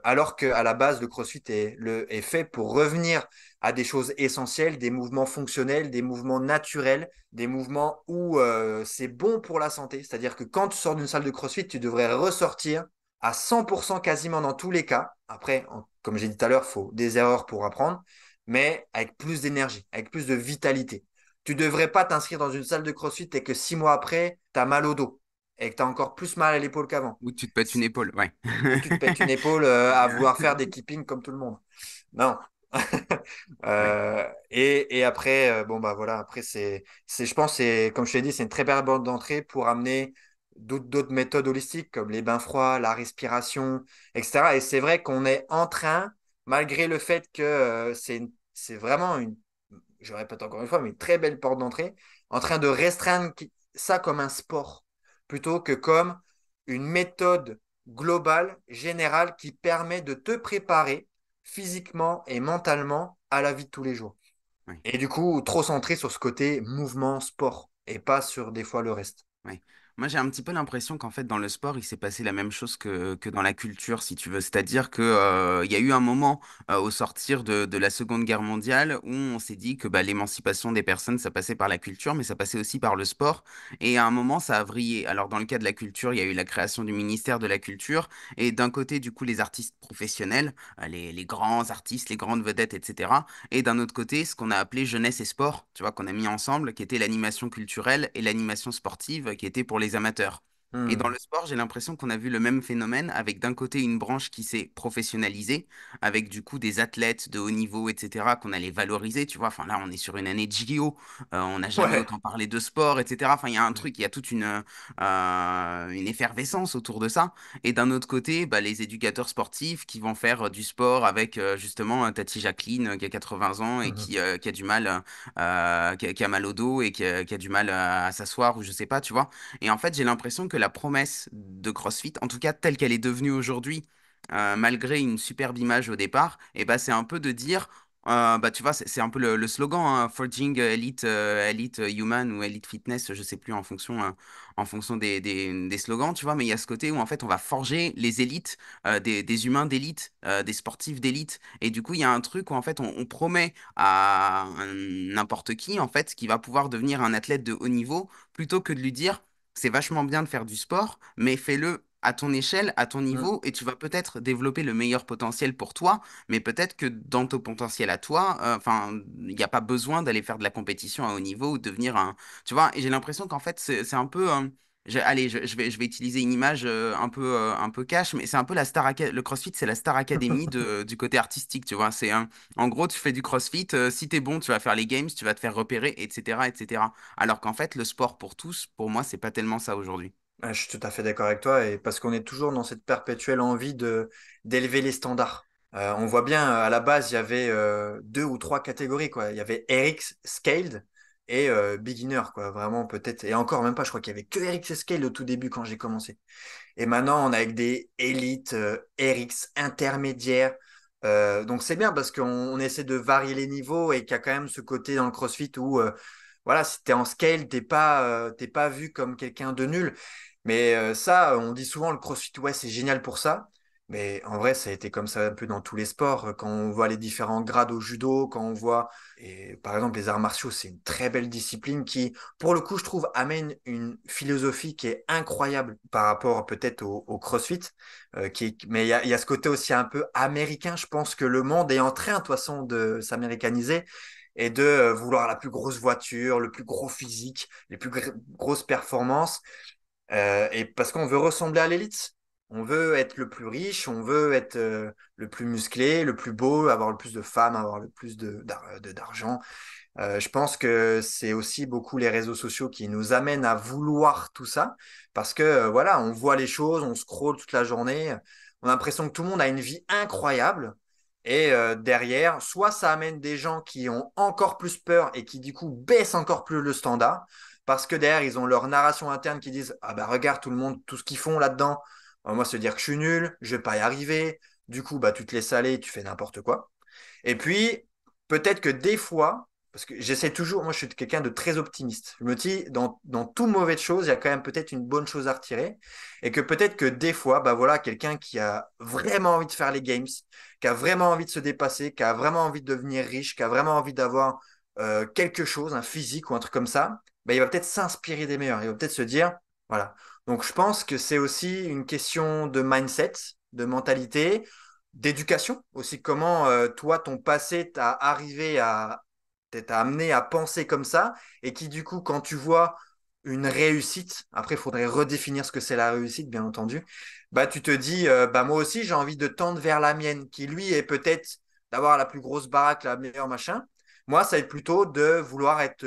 alors qu'à la base, le CrossFit est fait pour revenir à des choses essentielles, des mouvements fonctionnels, des mouvements naturels, des mouvements où c'est bon pour la santé. C'est-à-dire que quand tu sors d'une salle de CrossFit, tu devrais ressortir à 100% quasiment dans tous les cas. Après, comme j'ai dit tout à l'heure, il faut des erreurs pour apprendre mais avec plus d'énergie, avec plus de vitalité. Tu devrais pas t'inscrire dans une salle de CrossFit et que 6 mois après, tu as mal au dos et que tu as encore plus mal à l'épaule qu'avant. Ou tu te pètes une épaule, ouais. Ou tu te pètes une épaule à vouloir faire des keeping comme tout le monde. Non. Ouais. Et après, bon, bah voilà, après, je pense, comme je t'ai dit, c'est une très belle porte d'entrée pour amener d'autres méthodes holistiques comme les bains froids, la respiration, etc. Et c'est vrai qu'on est en train, malgré le fait que c'est vraiment je répète encore une fois, mais une très belle porte d'entrée, en train de restreindre ça comme un sport plutôt que comme une méthode globale, générale, qui permet de te préparer physiquement et mentalement à la vie de tous les jours. Ouais. Et du coup, trop centré sur ce côté mouvement, sport, et pas sur des fois le reste. Ouais. Moi, j'ai un petit peu l'impression qu'en fait, dans le sport, il s'est passé la même chose que dans la culture, si tu veux. C'est-à-dire que, il y a eu un moment, au sortir de la Seconde Guerre mondiale, où on s'est dit que bah, l'émancipation des personnes, ça passait par la culture, mais ça passait aussi par le sport. Et à un moment, ça a vrillé. Alors, dans le cas de la culture, il y a eu la création du ministère de la Culture. Et d'un côté, du coup, les artistes professionnels, les grands artistes, les grandes vedettes, etc. Et d'un autre côté, ce qu'on a appelé jeunesse et sport, tu vois, qu'on a mis ensemble, qui était l'animation culturelle et l'animation sportive, qui était pour les amateurs. Et dans Hmm. le sport, j'ai l'impression qu'on a vu le même phénomène avec d'un côté une branche qui s'est professionnalisée, avec du coup des athlètes de haut niveau, etc., qu'on allait valoriser, tu vois. Enfin là, on est sur une année de JO, on n'a jamais Ouais. autant parlé de sport, etc. Enfin, il y a un Ouais. truc, il y a toute une effervescence autour de ça. Et d'un autre côté, bah, les éducateurs sportifs qui vont faire du sport avec justement Tati Jacqueline qui a 80 ans et Mhm. qui a du mal, qui a mal au dos et qui a du mal à s'asseoir ou je sais pas, tu vois. Et en fait, j'ai l'impression que la promesse de CrossFit, en tout cas telle qu'elle est devenue aujourd'hui, malgré une superbe image au départ, et bah, c'est un peu de dire, bah, tu vois, c'est un peu le slogan, hein, Forging Elite, Elite Human ou Elite Fitness, je sais plus en fonction des slogans, tu vois, mais il y a ce côté où en fait on va forger les élites, des humains d'élite, des sportifs d'élite, et du coup il y a un truc où en fait on promet à n'importe qui en fait qui va pouvoir devenir un athlète de haut niveau, plutôt que de lui dire c'est vachement bien de faire du sport, mais fais-le à ton échelle, à ton Hmm. niveau, et tu vas peut-être développer le meilleur potentiel pour toi, mais peut-être que dans ton potentiel à toi, enfin, il n'y a pas besoin d'aller faire de la compétition à haut niveau ou devenir un, tu vois, et j'ai l'impression qu'en fait, c'est un peu. Allez, je vais utiliser une image un peu cash, mais c'est un peu le CrossFit, c'est la Star Academy du côté artistique, tu vois. En gros, tu fais du CrossFit, si t'es bon, tu vas faire les games, tu vas te faire repérer, etc., etc. Alors qu'en fait, le sport pour tous, pour moi, c'est pas tellement ça aujourd'hui. Je suis tout à fait d'accord avec toi, et parce qu'on est toujours dans cette perpétuelle envie d'élever les standards. On voit bien, à la base, il y avait deux ou trois catégories, quoi. Il y avait RX Scaled et Beginner, quoi. Vraiment, peut-être. Et encore, même pas, je crois qu'il y avait que RX Scaled au tout début quand j'ai commencé. Et maintenant, on a avec des élites RX intermédiaires. Donc c'est bien parce qu'on essaie de varier les niveaux et qu'il y a quand même ce côté dans le CrossFit où voilà, si tu es en scale, t'es pas vu comme quelqu'un de nul. Mais ça, on dit souvent le CrossFit, ouais, c'est génial pour ça. Mais en vrai, ça a été comme ça un peu dans tous les sports. Quand on voit les différents grades au judo, quand on voit, et par exemple, les arts martiaux, c'est une très belle discipline qui, pour le coup, je trouve, amène une philosophie qui est incroyable par rapport peut-être au CrossFit. Mais il y a ce côté aussi un peu américain. Je pense que le monde est en train, de toute façon, de s'américaniser et de vouloir la plus grosse voiture, le plus gros physique, les plus grosses performances. Et parce qu'on veut ressembler à l'élite. On veut être le plus riche, on veut être le plus musclé, le plus beau, avoir le plus de femmes, avoir le plus d'argent. Je pense que c'est aussi beaucoup les réseaux sociaux qui nous amènent à vouloir tout ça parce que voilà, on voit les choses, on scrolle toute la journée, on a l'impression que tout le monde a une vie incroyable et derrière, soit ça amène des gens qui ont encore plus peur et qui du coup baissent encore plus le standard parce que derrière, ils ont leur narration interne qui disent ah bah regarde tout le monde, tout ce qu'ils font là-dedans, moi se dire que je suis nul, je vais pas y arriver, du coup bah tu te laisses aller, tu fais n'importe quoi. Et puis, peut-être que des fois, parce que j'essaie toujours, moi je suis quelqu'un de très optimiste. Je me dis, dans tout mauvaise chose, il y a quand même peut-être une bonne chose à retirer. Et que peut-être que des fois, bah voilà, quelqu'un qui a vraiment envie de faire les games, qui a vraiment envie de se dépasser, qui a vraiment envie de devenir riche, qui a vraiment envie d'avoir quelque chose, un physique ou un truc comme ça, bah, il va peut-être s'inspirer des meilleurs. Il va peut-être se dire, voilà. Donc je pense que c'est aussi une question de mindset, de mentalité d'éducation aussi. Comment toi, ton passé t'a amené à penser comme ça et qui, du coup, quand tu vois une réussite, après, il faudrait redéfinir ce que c'est la réussite, bien entendu, bah, tu te dis, bah, moi aussi, j'ai envie de tendre vers la mienne, qui, lui, est peut-être d'avoir la plus grosse baraque, la meilleure machin. Moi, ça va être plutôt de vouloir être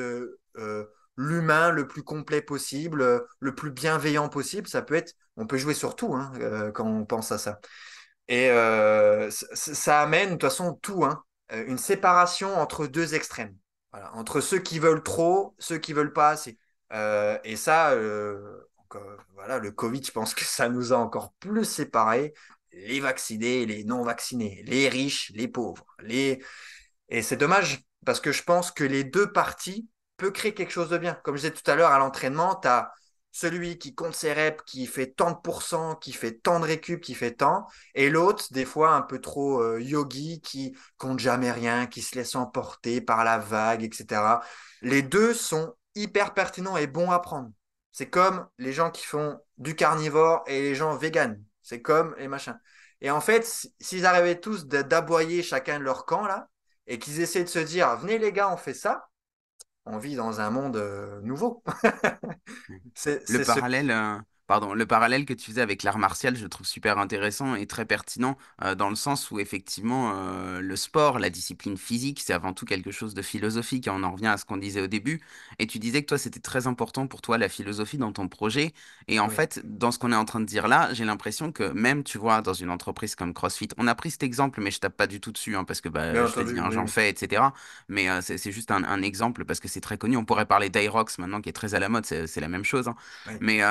l'humain le plus complet possible, le plus bienveillant possible. Ça peut être, on peut jouer sur tout hein, quand on pense à ça. Et ça amène, de toute façon, tout, hein, une séparation entre deux extrêmes. Voilà, entre ceux qui veulent trop, ceux qui veulent pas assez. Et ça, voilà, le Covid, je pense que ça nous a encore plus séparés. Les vaccinés, les non vaccinés, les riches, les pauvres. Et c'est dommage, parce que je pense que les deux parties peuvent créer quelque chose de bien. Comme je disais tout à l'heure, à l'entraînement, tu as celui qui compte ses reps, qui fait tant de pourcents, qui fait tant de récup, qui fait tant, et l'autre, des fois, un peu trop yogi, qui compte jamais rien, qui se laisse emporter par la vague, etc. Les deux sont hyper pertinents et bons à prendre. C'est comme les gens qui font du carnivore et les gens véganes. C'est comme les machins. Et en fait, s'ils arrivaient tous d'aboyer chacun de leur camp, là, et qu'ils essaient de se dire, venez les gars, on fait ça, on vit dans un monde nouveau. Le C'est ce... parallèle, pardon, le parallèle que tu faisais avec l'art martial, je le trouve super intéressant et très pertinent dans le sens où effectivement le sport, la discipline physique, c'est avant tout quelque chose de philosophique et on en revient à ce qu'on disait au début. Et tu disais que toi, c'était très important pour toi la philosophie dans ton projet. Et en Oui, fait, dans ce qu'on est en train de dire là, j'ai l'impression que même, tu vois, dans une entreprise comme CrossFit, on a pris cet exemple, mais je tape pas du tout dessus hein, parce que bien bah, je te dis, entendu, hein, oui, j'en oui. fais, etc. Mais c'est juste un exemple parce que c'est très connu. On pourrait parler d'Irox maintenant qui est très à la mode, c'est la même chose. Hein. Oui.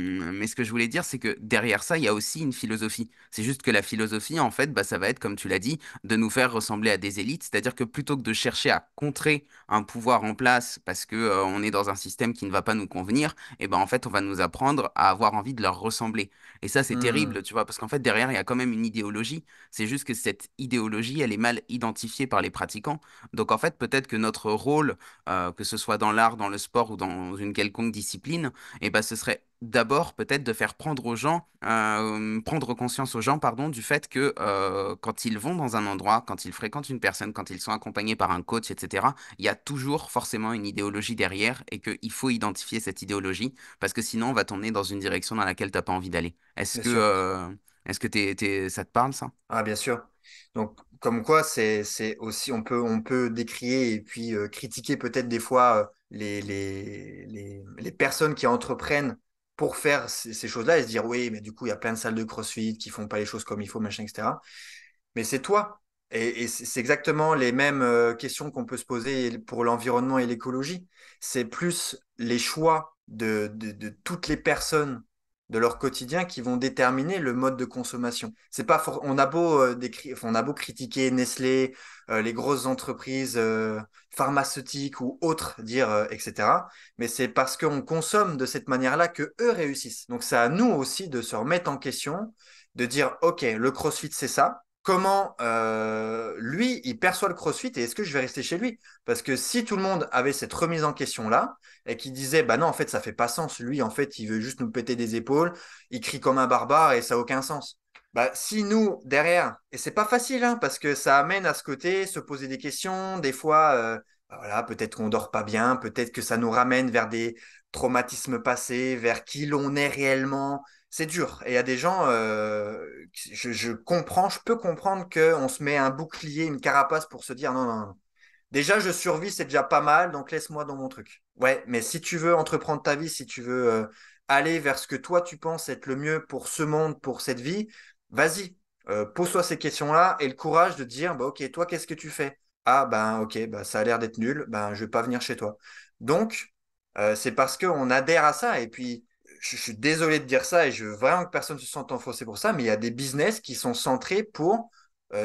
Mais ce que je voulais dire, c'est que derrière ça, il y a aussi une philosophie. C'est juste que la philosophie, en fait, bah, ça va être, comme tu l'as dit, de nous faire ressembler à des élites. C'est-à-dire que plutôt que de chercher à contrer un pouvoir en place parce que, on est dans un système qui ne va pas nous convenir, et ben, en fait, on va nous apprendre à avoir envie de leur ressembler. Et ça, c'est Hmm, terrible, tu vois, parce qu'en fait, derrière, il y a quand même une idéologie. C'est juste que cette idéologie, elle est mal identifiée par les pratiquants. Donc, en fait, peut-être que notre rôle, que ce soit dans l'art, dans le sport ou dans une quelconque discipline, et ben, ce serait d'abord peut-être de faire prendre conscience aux gens, pardon, du fait que quand ils vont dans un endroit, quand ils fréquentent une personne, quand ils sont accompagnés par un coach, etc., il y a toujours forcément une idéologie derrière et qu'il faut identifier cette idéologie parce que sinon on va t'emmener dans une direction dans laquelle t'as pas envie d'aller. bien sûr. Est-ce que ça te parle ça? Ah, bien sûr. Donc, comme quoi, c'est aussi, on peut décrier et puis critiquer peut-être des fois les personnes qui entreprennent pour faire ces choses-là et se dire, oui, mais du coup, il y a plein de salles de CrossFit qui font pas les choses comme il faut, machin, etc. Mais c'est toi. Et c'est exactement les mêmes questions qu'on peut se poser pour l'environnement et l'écologie. C'est plus les choix de toutes les personnes de leur quotidien qui vont déterminer le mode de consommation. C'est pas on a beau on a beau critiquer Nestlé, les grosses entreprises pharmaceutiques ou autres, dire etc. Mais c'est parce qu'on consomme de cette manière-là que eux réussissent. Donc c'est à nous aussi de se remettre en question, de dire ok, le CrossFit c'est ça. Comment lui, il perçoit le CrossFit et est-ce que je vais rester chez lui? Parce que si tout le monde avait cette remise en question-là, et qui disait bah non en fait ça fait pas sens, lui en fait il veut juste nous péter des épaules, il crie comme un barbare et ça a aucun sens. Bah si nous derrière, et c'est pas facile hein, parce que ça amène à ce côté se poser des questions, des fois bah voilà, peut-être qu'on dort pas bien, peut-être que ça nous ramène vers des traumatismes passés, vers qui l'on est réellement. C'est dur. Et il y a des gens, je comprends, je peux comprendre qu'on se met un bouclier, une carapace pour se dire non, non, non. Déjà, je survis, c'est déjà pas mal, donc laisse-moi dans mon truc. Ouais, mais si tu veux entreprendre ta vie, si tu veux aller vers ce que toi tu penses être le mieux pour ce monde, pour cette vie, vas-y, pose-toi ces questions-là et le courage de dire, bah ok, toi, qu'est-ce que tu fais? Ah ben ok, bah ça a l'air d'être nul, ben je vais pas venir chez toi. Donc, c'est parce qu'on adhère à ça. Et puis, je suis désolé de dire ça et je veux vraiment que personne se sente enfoncé pour ça, mais il y a des business qui sont centrés pour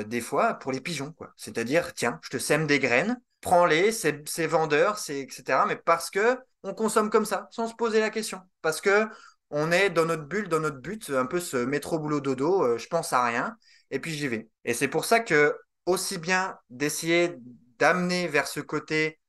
des fois pour les pigeons, quoi. C'est-à-dire, tiens, je te sème des graines, prends-les, c'est vendeur, c'est etc. Mais parce que on consomme comme ça, sans se poser la question. Parce que on est dans notre bulle, dans notre but, un peu ce métro boulot dodo, je pense à rien, et puis j'y vais. Et c'est pour ça que aussi bien d'essayer d'amener vers ce côté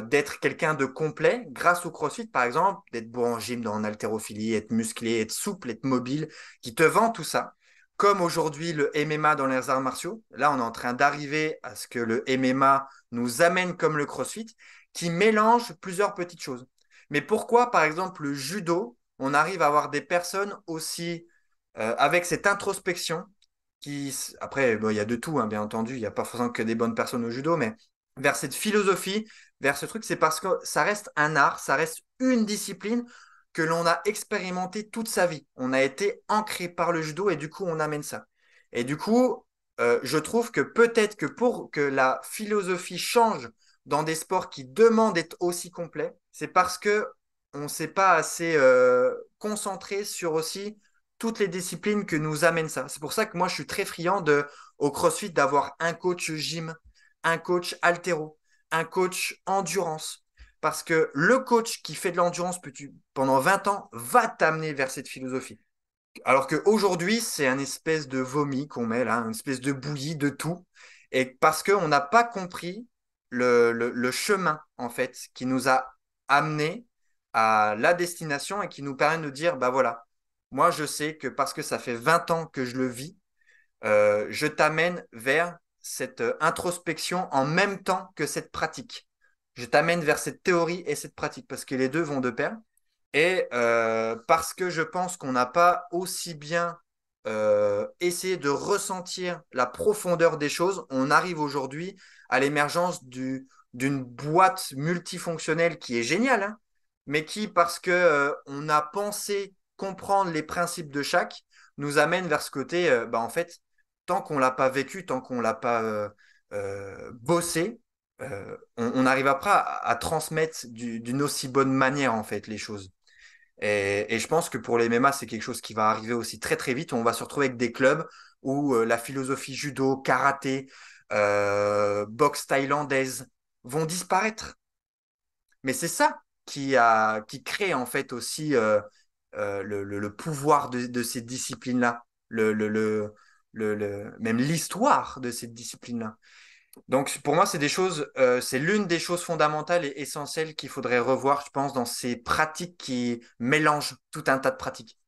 d'être quelqu'un de complet grâce au CrossFit, par exemple, d'être bon en gym, en haltérophilie, être musclé, être souple, être mobile, qui te vend tout ça comme aujourd'hui le MMA dans les arts martiaux. Là, on est en train d'arriver à ce que le MMA nous amène comme le CrossFit, qui mélange plusieurs petites choses. Mais pourquoi, par exemple, le judo, on arrive à avoir des personnes aussi avec cette introspection qui, après, bon, il y a de tout, hein, bien entendu, il n'y a pas forcément que des bonnes personnes au judo, mais vers cette philosophie, vers ce truc, c'est parce que ça reste un art, ça reste une discipline que l'on a expérimenté toute sa vie. On a été ancré par le judo et du coup, on amène ça. Et du coup, je trouve que peut-être que pour que la philosophie change dans des sports qui demandent d'être aussi complets, c'est parce que on ne s'est pas assez concentré sur aussi toutes les disciplines que nous amène ça. C'est pour ça que moi, je suis très friand au CrossFit d'avoir un coach gym, un coach haltéro, un coach endurance. Parce que le coach qui fait de l'endurance pendant 20 ans va t'amener vers cette philosophie. Alors qu'aujourd'hui, c'est un espèce de vomi qu'on met là, une espèce de bouillie de tout. Et parce qu'on n'a pas compris le chemin, en fait, qui nous a amené à la destination et qui nous permet de dire, bah voilà, moi je sais que parce que ça fait 20 ans que je le vis, je t'amène vers cette introspection en même temps que cette pratique. Je t'amène vers cette théorie et cette pratique parce que les deux vont de pair. Et parce que je pense qu'on n'a pas aussi bien essayé de ressentir la profondeur des choses, on arrive aujourd'hui à l'émergence d'une boîte multifonctionnelle qui est géniale, hein, mais qui, parce que on a pensé comprendre les principes de chaque, nous amène vers ce côté, bah, en fait, tant qu'on l'a pas vécu, tant qu'on l'a pas bossé, on n'arrivera pas à transmettre d'une aussi bonne manière, en fait, les choses. Et je pense que pour les MMA, c'est quelque chose qui va arriver aussi très très vite. On va se retrouver avec des clubs où la philosophie judo, karaté, boxe thaïlandaise vont disparaître. Mais c'est ça qui crée en fait aussi le pouvoir de ces disciplines-là, même l'histoire de cette discipline-là. Donc, pour moi, c'est des choses, c'est l'une des choses fondamentales et essentielles qu'il faudrait revoir, je pense, dans ces pratiques qui mélangent tout un tas de pratiques.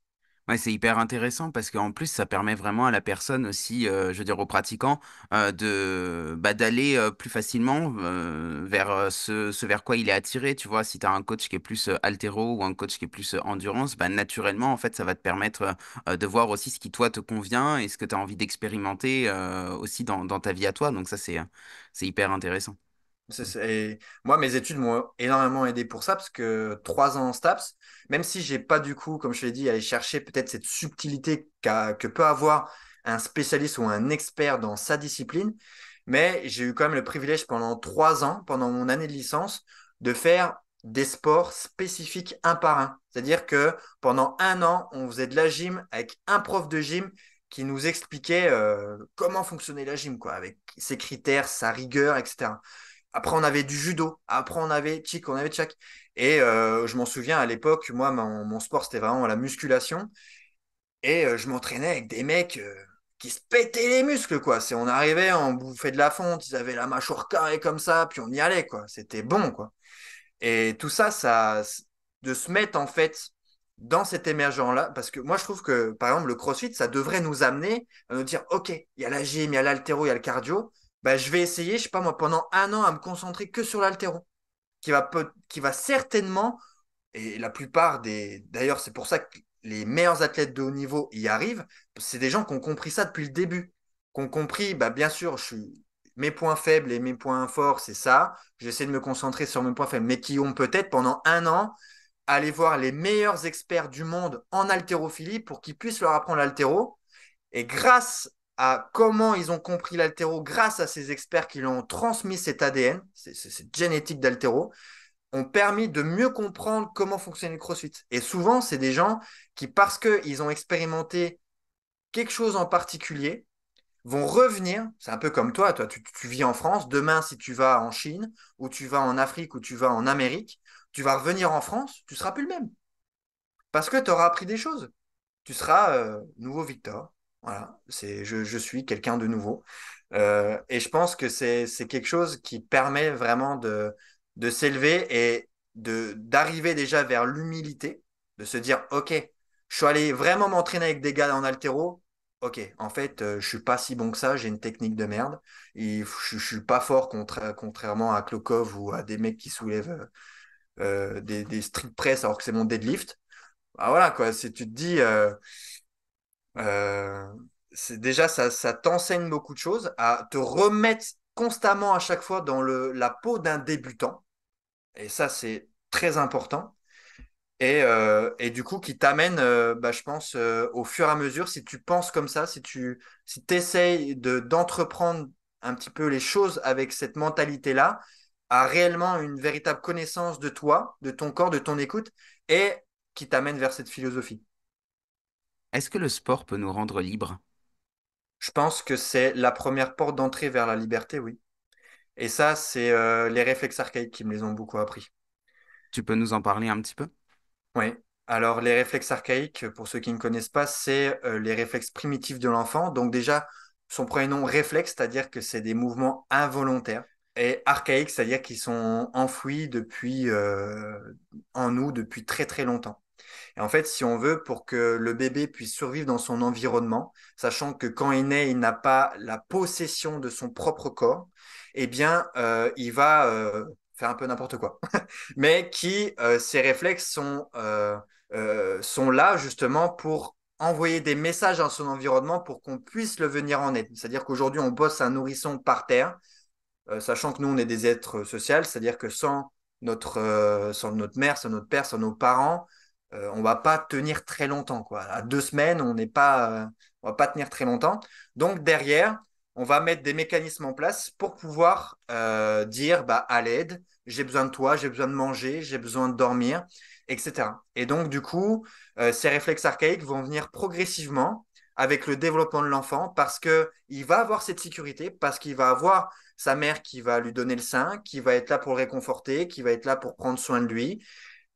Ouais, c'est hyper intéressant parce qu'en plus, ça permet vraiment à la personne aussi, je veux dire aux pratiquants, d'aller plus facilement vers ce vers quoi il est attiré. Tu vois, si tu as un coach qui est plus haltéro ou un coach qui est plus endurance, bah, naturellement, en fait, ça va te permettre de voir aussi ce qui, toi, te convient et ce que tu as envie d'expérimenter aussi dans ta vie à toi. Donc ça, c'est hyper intéressant. Moi, mes études m'ont énormément aidé pour ça, parce que 3 ans en STAPS, même si j'ai pas du coup, comme je l'ai dit, allé chercher peut-être cette subtilité que peut avoir un spécialiste ou un expert dans sa discipline, mais j'ai eu quand même le privilège pendant 3 ans, pendant mon année de licence, de faire des sports spécifiques un par un. C'est-à-dire que pendant un an, on faisait de la gym avec un prof de gym qui nous expliquait comment fonctionnait la gym, quoi, avec ses critères, sa rigueur, etc. Après, on avait du judo. Après, on avait chic, on avait tchak. Et je m'en souviens à l'époque, moi, mon sport, c'était vraiment la musculation. Et je m'entraînais avec des mecs qui se pétaient les muscles, quoi. On arrivait, on bouffait de la fonte, ils avaient la mâchoire carrée comme ça, puis on y allait, quoi. C'était bon, quoi. Et tout ça, de se mettre en fait dans cet émergent-là, parce que moi je trouve que par exemple le CrossFit, ça devrait nous amener à nous dire, ok, il y a la gym, il y a l'haltéro, il y a le cardio, bah, je vais essayer, je sais pas moi, pendant un an à me concentrer que sur l'haltéro, qui va certainement, et la plupart d'ailleurs c'est pour ça que les meilleurs athlètes de haut niveau y arrivent, c'est des gens qui ont compris ça depuis le début, qui ont compris, bah, bien sûr, mes points faibles et mes points forts, c'est ça. J'essaie de me concentrer sur mes points faibles, mais qui ont peut-être pendant un an aller voir les meilleurs experts du monde en haltérophilie pour qu'ils puissent leur apprendre l'haltéro. Et grâce à comment ils ont compris l'haltéro, grâce à ces experts qui leur ont transmis cet ADN, cette génétique d'haltéro, ont permis de mieux comprendre comment fonctionne le CrossFit. Et souvent, c'est des gens qui, parce qu'ils ont expérimenté quelque chose en particulier, vont revenir. C'est un peu comme toi, tu vis en France. Demain, si tu vas en Chine, ou tu vas en Afrique, ou tu vas en Amérique, tu vas revenir en France, tu ne seras plus le même. Parce que tu auras appris des choses. Tu seras nouveau Victor. Voilà, je suis quelqu'un de nouveau. Et je pense que c'est quelque chose qui permet vraiment de s'élever et d'arriver déjà vers l'humilité, de se dire, OK, je suis allé vraiment m'entraîner avec des gars en haltéro. OK, en fait, je suis pas si bon que ça, j'ai une technique de merde. Et je suis pas fort contrairement à Klokov ou à des mecs qui soulèvent des strict press alors que c'est mon deadlift. Ah, voilà, quoi, si tu te dis, euh, c'est déjà, ça t'enseigne beaucoup de choses, à te remettre constamment à chaque fois dans la peau d'un débutant. Et ça, c'est très important. Et du coup, qui t'amène, bah, je pense, au fur et à mesure, si tu penses comme ça, si t'essayes d'entreprendre un petit peu les choses avec cette mentalité-là, à réellement une véritable connaissance de toi, de ton corps, de ton écoute, et qui t'amène vers cette philosophie. Est-ce que le sport peut nous rendre libres? Je pense que c'est la première porte d'entrée vers la liberté, oui. Et ça, c'est les réflexes archaïques qui me les ont beaucoup appris. Tu peux nous en parler un petit peu? Oui. Alors, les réflexes archaïques, pour ceux qui ne connaissent pas, c'est les réflexes primitifs de l'enfant. Donc déjà, son premier nom, réflexe, c'est-à-dire que c'est des mouvements involontaires. Et archaïques, c'est-à-dire qu'ils sont enfouis en nous depuis très très longtemps. Et en fait, si on veut, pour que le bébé puisse survivre dans son environnement, sachant que quand il naît, il n'a pas la possession de son propre corps, eh bien, il va faire un peu n'importe quoi. Mais ces réflexes sont là justement pour envoyer des messages dans son environnement pour qu'on puisse le venir en aide. C'est-à-dire qu'aujourd'hui, on bosse un nourrisson par terre, sachant que nous, on est des êtres sociaux, c'est-à-dire que sans notre mère, sans notre père, sans nos parents, on va pas tenir très longtemps, quoi. À 2 semaines, on va pas tenir très longtemps. Donc derrière, on va mettre des mécanismes en place pour pouvoir dire, bah, à l'aide, j'ai besoin de toi, j'ai besoin de manger, j'ai besoin de dormir, etc. Et donc du coup, ces réflexes archaïques vont venir progressivement avec le développement de l'enfant parce que il va avoir cette sécurité, parce qu'il va avoir sa mère qui va lui donner le sein, qui va être là pour le réconforter, qui va être là pour prendre soin de lui,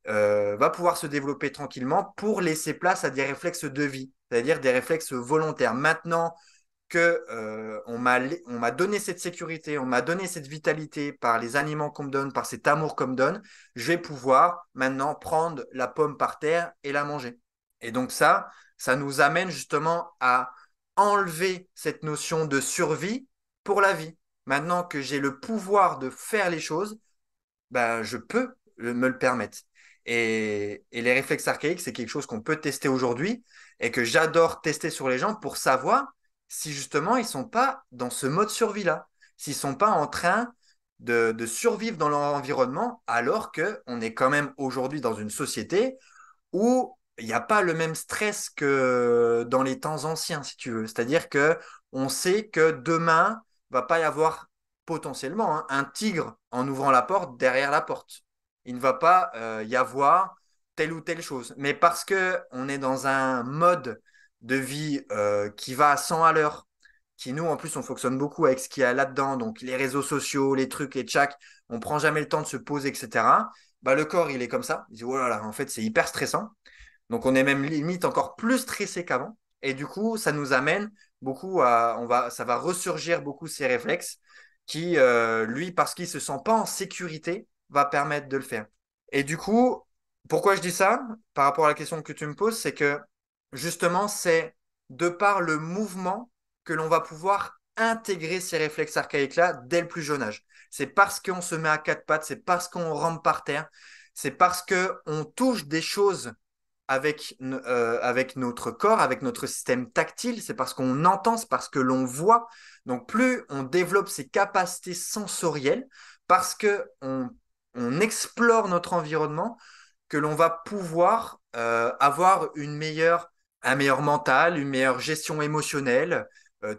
va pouvoir se développer tranquillement pour laisser place à des réflexes de vie, c'est-à-dire des réflexes volontaires. Maintenant que on m'a donné cette sécurité, on m'a donné cette vitalité par les aliments qu'on me donne, par cet amour qu'on me donne, je vais pouvoir maintenant prendre la pomme par terre et la manger. Et donc ça nous amène justement à enlever cette notion de survie pour la vie. Maintenant que j'ai le pouvoir de faire les choses, ben, je peux me le permettre. Et les réflexes archaïques, c'est quelque chose qu'on peut tester aujourd'hui et que j'adore tester sur les gens pour savoir si justement ils sont pas dans ce mode survie-là, s'ils sont pas en train de survivre dans leur environnement, alors que on est quand même aujourd'hui dans une société où il n'y a pas le même stress que dans les temps anciens, si tu veux. C'est-à-dire que on sait que demain va pas y avoir potentiellement hein, un tigre en ouvrant la porte derrière la porte. il ne va pas y avoir telle ou telle chose. Mais parce que on est dans un mode de vie qui va à 100 à l'heure, qui nous, en plus, on fonctionne beaucoup avec ce qu'il y a là-dedans, donc les réseaux sociaux, les trucs, les tchaks, on prend jamais le temps de se poser, etc. Bah, le corps, il est comme ça. Il dit, oh là là, en fait, c'est hyper stressant. Donc, on est même limite encore plus stressé qu'avant. Et du coup, ça nous amène beaucoup ça va ressurgir beaucoup ces réflexes qui, lui, parce qu'il se sent pas en sécurité, va permettre de le faire. Et du coup, pourquoi je dis ça par rapport à la question que tu me poses, c'est que justement, c'est de par le mouvement que l'on va pouvoir intégrer ces réflexes archaïques-là dès le plus jeune âge. C'est parce qu'on se met à quatre pattes, c'est parce qu'on rampe par terre, c'est parce qu'on touche des choses avec notre corps, avec notre système tactile, c'est parce qu'on entend, c'est parce que l'on voit. Donc plus on développe ces capacités sensorielles, parce on explore notre environnement, que l'on va pouvoir avoir un meilleur mental, une meilleure gestion émotionnelle.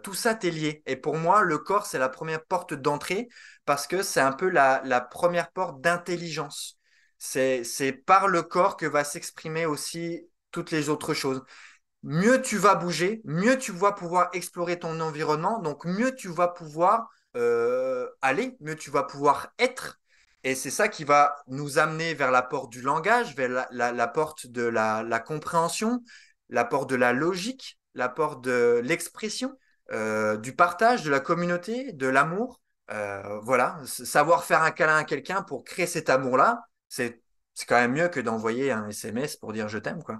Tout ça t'est lié. Et pour moi, le corps, c'est la première porte d'entrée parce que c'est un peu la première porte d'intelligence. C'est par le corps que va s'exprimer aussi toutes les autres choses. Mieux tu vas bouger, mieux tu vas pouvoir explorer ton environnement, donc mieux tu vas pouvoir aller, mieux tu vas pouvoir être. Et c'est ça qui va nous amener vers la porte du langage, vers la porte de la compréhension, la porte de la logique, la porte de l'expression, du partage, de la communauté, de l'amour. Voilà, savoir faire un câlin à quelqu'un pour créer cet amour-là, c'est quand même mieux que d'envoyer un SMS pour dire je t'aime, quoi.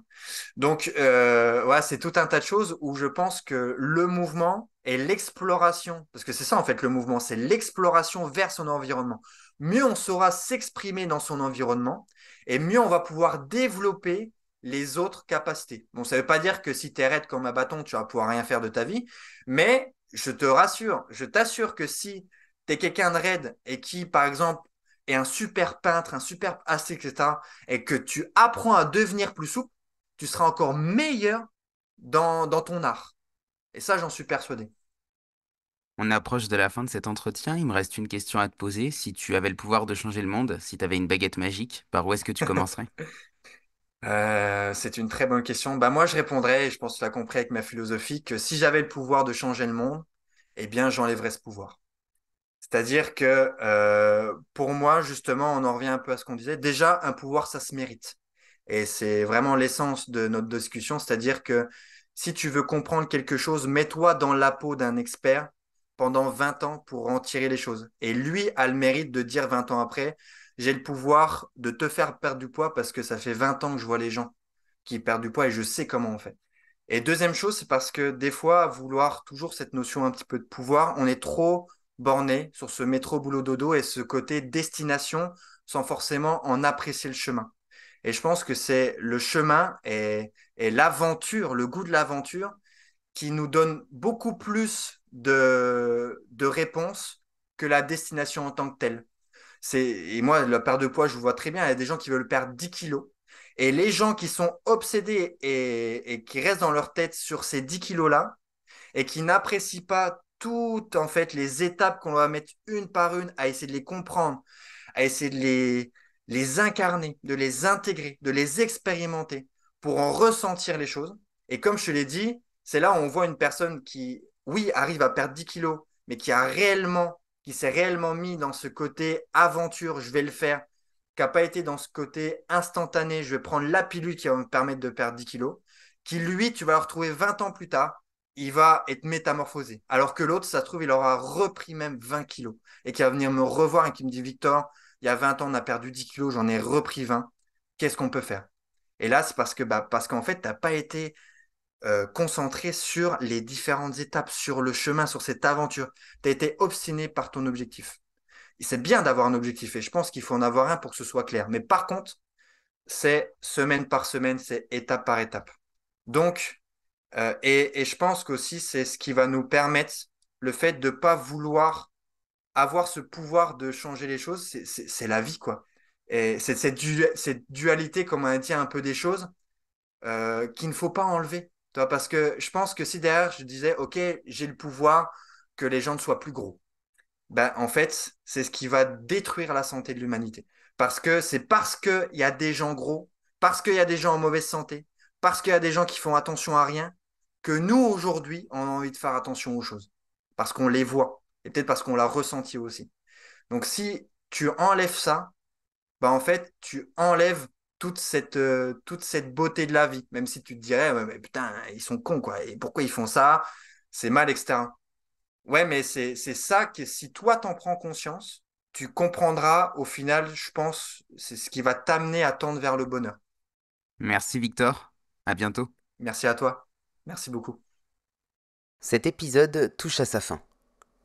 Donc, ouais, c'est tout un tas de choses où je pense que le mouvement et l'exploration, parce que c'est ça en fait le mouvement, c'est l'exploration vers son environnement. Mieux on saura s'exprimer dans son environnement et mieux on va pouvoir développer les autres capacités. Bon, ça ne veut pas dire que si tu es raide comme un bâton, tu vas pouvoir rien faire de ta vie, mais je te rassure, je t'assure que si tu es quelqu'un de raide et qui, par exemple, est un super peintre, un super ascète, etc., et que tu apprends à devenir plus souple, tu seras encore meilleur dans ton art. Et ça, j'en suis persuadé. On approche de la fin de cet entretien. Il me reste une question à te poser. Si tu avais le pouvoir de changer le monde, si tu avais une baguette magique, par où est-ce que tu commencerais? C'est une très bonne question. Bah, moi, je répondrais, et je pense que tu l'as compris avec ma philosophie, que si j'avais le pouvoir de changer le monde, eh bien, j'enlèverais ce pouvoir. C'est-à-dire que pour moi, justement, on en revient un peu à ce qu'on disait. Déjà, un pouvoir, ça se mérite. Et c'est vraiment l'essence de notre discussion. C'est-à-dire que si tu veux comprendre quelque chose, mets-toi dans la peau d'un expert pendant 20 ans pour en tirer les choses. Et lui a le mérite de dire 20 ans après, j'ai le pouvoir de te faire perdre du poids parce que ça fait 20 ans que je vois les gens qui perdent du poids et je sais comment on fait. Et deuxième chose, c'est parce que des fois, vouloir toujours cette notion un petit peu de pouvoir, on est trop borné sur ce métro boulot dodo et ce côté destination sans forcément en apprécier le chemin. Et je pense que c'est le chemin et l'aventure, le goût de l'aventure qui nous donne beaucoup plus de réponses que la destination en tant que telle. Et moi, la perte de poids, je vois très bien, il y a des gens qui veulent perdre 10 kilos. Et les gens qui sont obsédés et qui restent dans leur tête sur ces 10 kilos-là et qui n'apprécient pas toutes en fait les étapes qu'on va mettre une par une à essayer de les comprendre, à essayer de les incarner, de les intégrer, de les expérimenter pour en ressentir les choses. Et comme je te l'ai dit, c'est là où on voit une personne qui, oui, arrive à perdre 10 kilos, mais qui s'est réellement mis dans ce côté aventure, je vais le faire, qui n'a pas été dans ce côté instantané, je vais prendre la pilule qui va me permettre de perdre 10 kilos, qui lui, tu vas le retrouver 20 ans plus tard, il va être métamorphosé. Alors que l'autre, ça se trouve, il aura repris même 20 kilos et qui va venir me revoir et qui me dit, Victor, il y a 20 ans, on a perdu 10 kilos, j'en ai repris 20. Qu'est-ce qu'on peut faire? Et là, c'est parce qu'en fait, tu n'as pas été concentré sur les différentes étapes, sur le chemin, sur cette aventure. Tu as été obstiné par ton objectif. Et c'est bien d'avoir un objectif et je pense qu'il faut en avoir un pour que ce soit clair. Mais par contre, c'est semaine par semaine, c'est étape par étape. Donc, et je pense qu'aussi, c'est ce qui va nous permettre le fait de ne pas vouloir avoir ce pouvoir de changer les choses, c'est la vie, quoi. Et c'est cette dualité, comme on a dit un peu des choses, qu'il ne faut pas enlever. Tu vois, parce que je pense que si derrière, je disais, OK, j'ai le pouvoir que les gens ne soient plus gros, ben, en fait, c'est ce qui va détruire la santé de l'humanité. Parce qu'il y a des gens gros, parce qu'il y a des gens en mauvaise santé, parce qu'il y a des gens qui font attention à rien, que nous, aujourd'hui, on a envie de faire attention aux choses. Parce qu'on les voit. Et peut-être parce qu'on l'a ressenti aussi. Donc, si tu enlèves ça, bah, en fait, tu enlèves toute cette beauté de la vie. Même si tu te dirais, ouais, mais putain, ils sont cons, quoi. Et pourquoi ils font ça? C'est mal, etc. Ouais, mais c'est ça que si toi t'en prends conscience, tu comprendras au final, je pense, c'est ce qui va t'amener à tendre vers le bonheur. Merci Victor, à bientôt. Merci à toi. Merci beaucoup. Cet épisode touche à sa fin.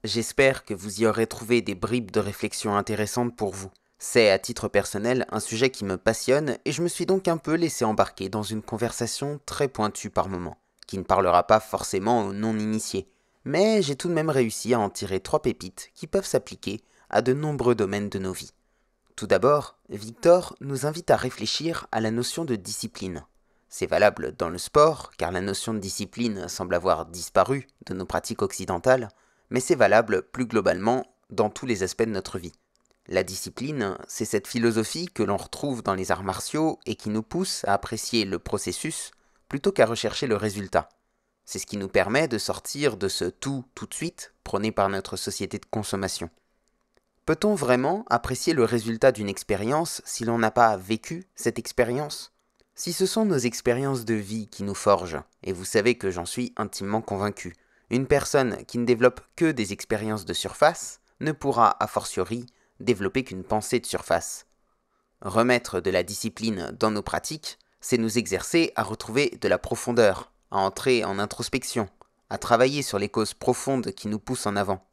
J'espère que vous y aurez trouvé des bribes de réflexion intéressantes pour vous. C'est, à titre personnel, un sujet qui me passionne et je me suis donc un peu laissé embarquer dans une conversation très pointue par moments, qui ne parlera pas forcément aux non-initiés. Mais j'ai tout de même réussi à en tirer 3 pépites qui peuvent s'appliquer à de nombreux domaines de nos vies. Tout d'abord, Victor nous invite à réfléchir à la notion de discipline. C'est valable dans le sport, car la notion de discipline semble avoir disparu de nos pratiques occidentales, mais c'est valable plus globalement dans tous les aspects de notre vie. La discipline, c'est cette philosophie que l'on retrouve dans les arts martiaux et qui nous pousse à apprécier le processus plutôt qu'à rechercher le résultat. C'est ce qui nous permet de sortir de ce tout de suite prôné par notre société de consommation. Peut-on vraiment apprécier le résultat d'une expérience si l'on n'a pas vécu cette expérience ? Si ce sont nos expériences de vie qui nous forgent, et vous savez que j'en suis intimement convaincu, une personne qui ne développe que des expériences de surface ne pourra, a fortiori, développer qu'une pensée de surface. Remettre de la discipline dans nos pratiques, c'est nous exercer à retrouver de la profondeur, à entrer en introspection, à travailler sur les causes profondes qui nous poussent en avant.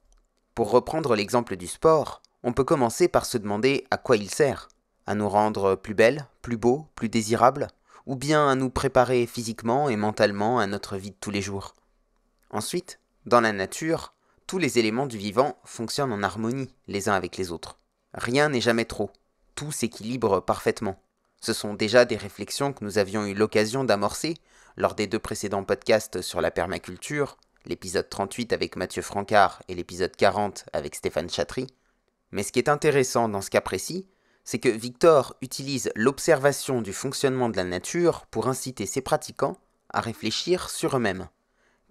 Pour reprendre l'exemple du sport, on peut commencer par se demander à quoi il sert. À nous rendre plus belles, plus beaux, plus désirables, ou bien à nous préparer physiquement et mentalement à notre vie de tous les jours. Ensuite, dans la nature, tous les éléments du vivant fonctionnent en harmonie les uns avec les autres. Rien n'est jamais trop, tout s'équilibre parfaitement. Ce sont déjà des réflexions que nous avions eu l'occasion d'amorcer lors des 2 précédents podcasts sur la permaculture, l'épisode 38 avec Mathieu Francard et l'épisode 40 avec Stéphane Chatry. Mais ce qui est intéressant dans ce cas précis, c'est que Victor utilise l'observation du fonctionnement de la nature pour inciter ses pratiquants à réfléchir sur eux-mêmes.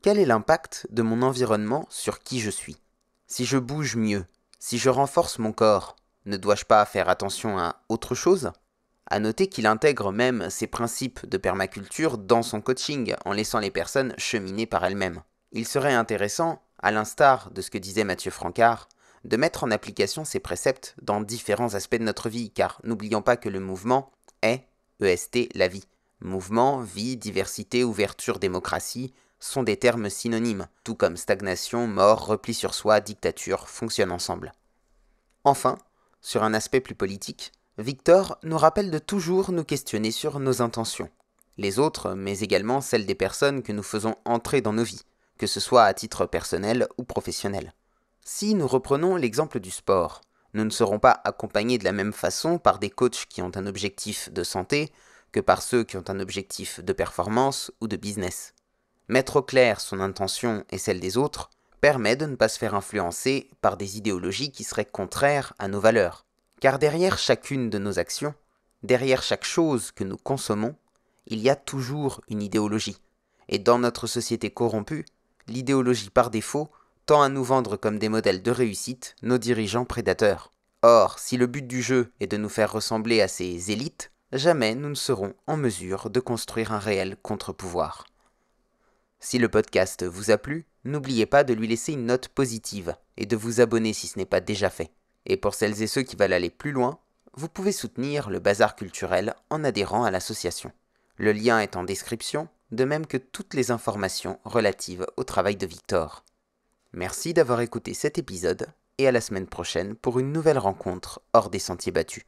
Quel est l'impact de mon environnement sur qui je suis ? Si je bouge mieux, si je renforce mon corps, ne dois-je pas faire attention à autre chose ? À noter qu'il intègre même ces principes de permaculture dans son coaching en laissant les personnes cheminer par elles-mêmes. Il serait intéressant, à l'instar de ce que disait Mathieu Francard, de mettre en application ces préceptes dans différents aspects de notre vie, car n'oublions pas que le mouvement est, EST, la vie. Mouvement, vie, diversité, ouverture, démocratie sont des termes synonymes, tout comme stagnation, mort, repli sur soi, dictature fonctionnent ensemble. Enfin, sur un aspect plus politique, Victor nous rappelle de toujours nous questionner sur nos intentions, les autres, mais également celles des personnes que nous faisons entrer dans nos vies, que ce soit à titre personnel ou professionnel. Si nous reprenons l'exemple du sport, nous ne serons pas accompagnés de la même façon par des coachs qui ont un objectif de santé que par ceux qui ont un objectif de performance ou de business. Mettre au clair son intention et celle des autres permet de ne pas se faire influencer par des idéologies qui seraient contraires à nos valeurs. Car derrière chacune de nos actions, derrière chaque chose que nous consommons, il y a toujours une idéologie. Et dans notre société corrompue, l'idéologie par défaut tend à nous vendre comme des modèles de réussite nos dirigeants prédateurs. Or, si le but du jeu est de nous faire ressembler à ces élites, jamais nous ne serons en mesure de construire un réel contre-pouvoir. Si le podcast vous a plu, n'oubliez pas de lui laisser une note positive et de vous abonner si ce n'est pas déjà fait. Et pour celles et ceux qui veulent aller plus loin, vous pouvez soutenir le Bazar culturel en adhérant à l'association. Le lien est en description, de même que toutes les informations relatives au travail de Victor. Merci d'avoir écouté cet épisode et à la semaine prochaine pour une nouvelle rencontre hors des sentiers battus.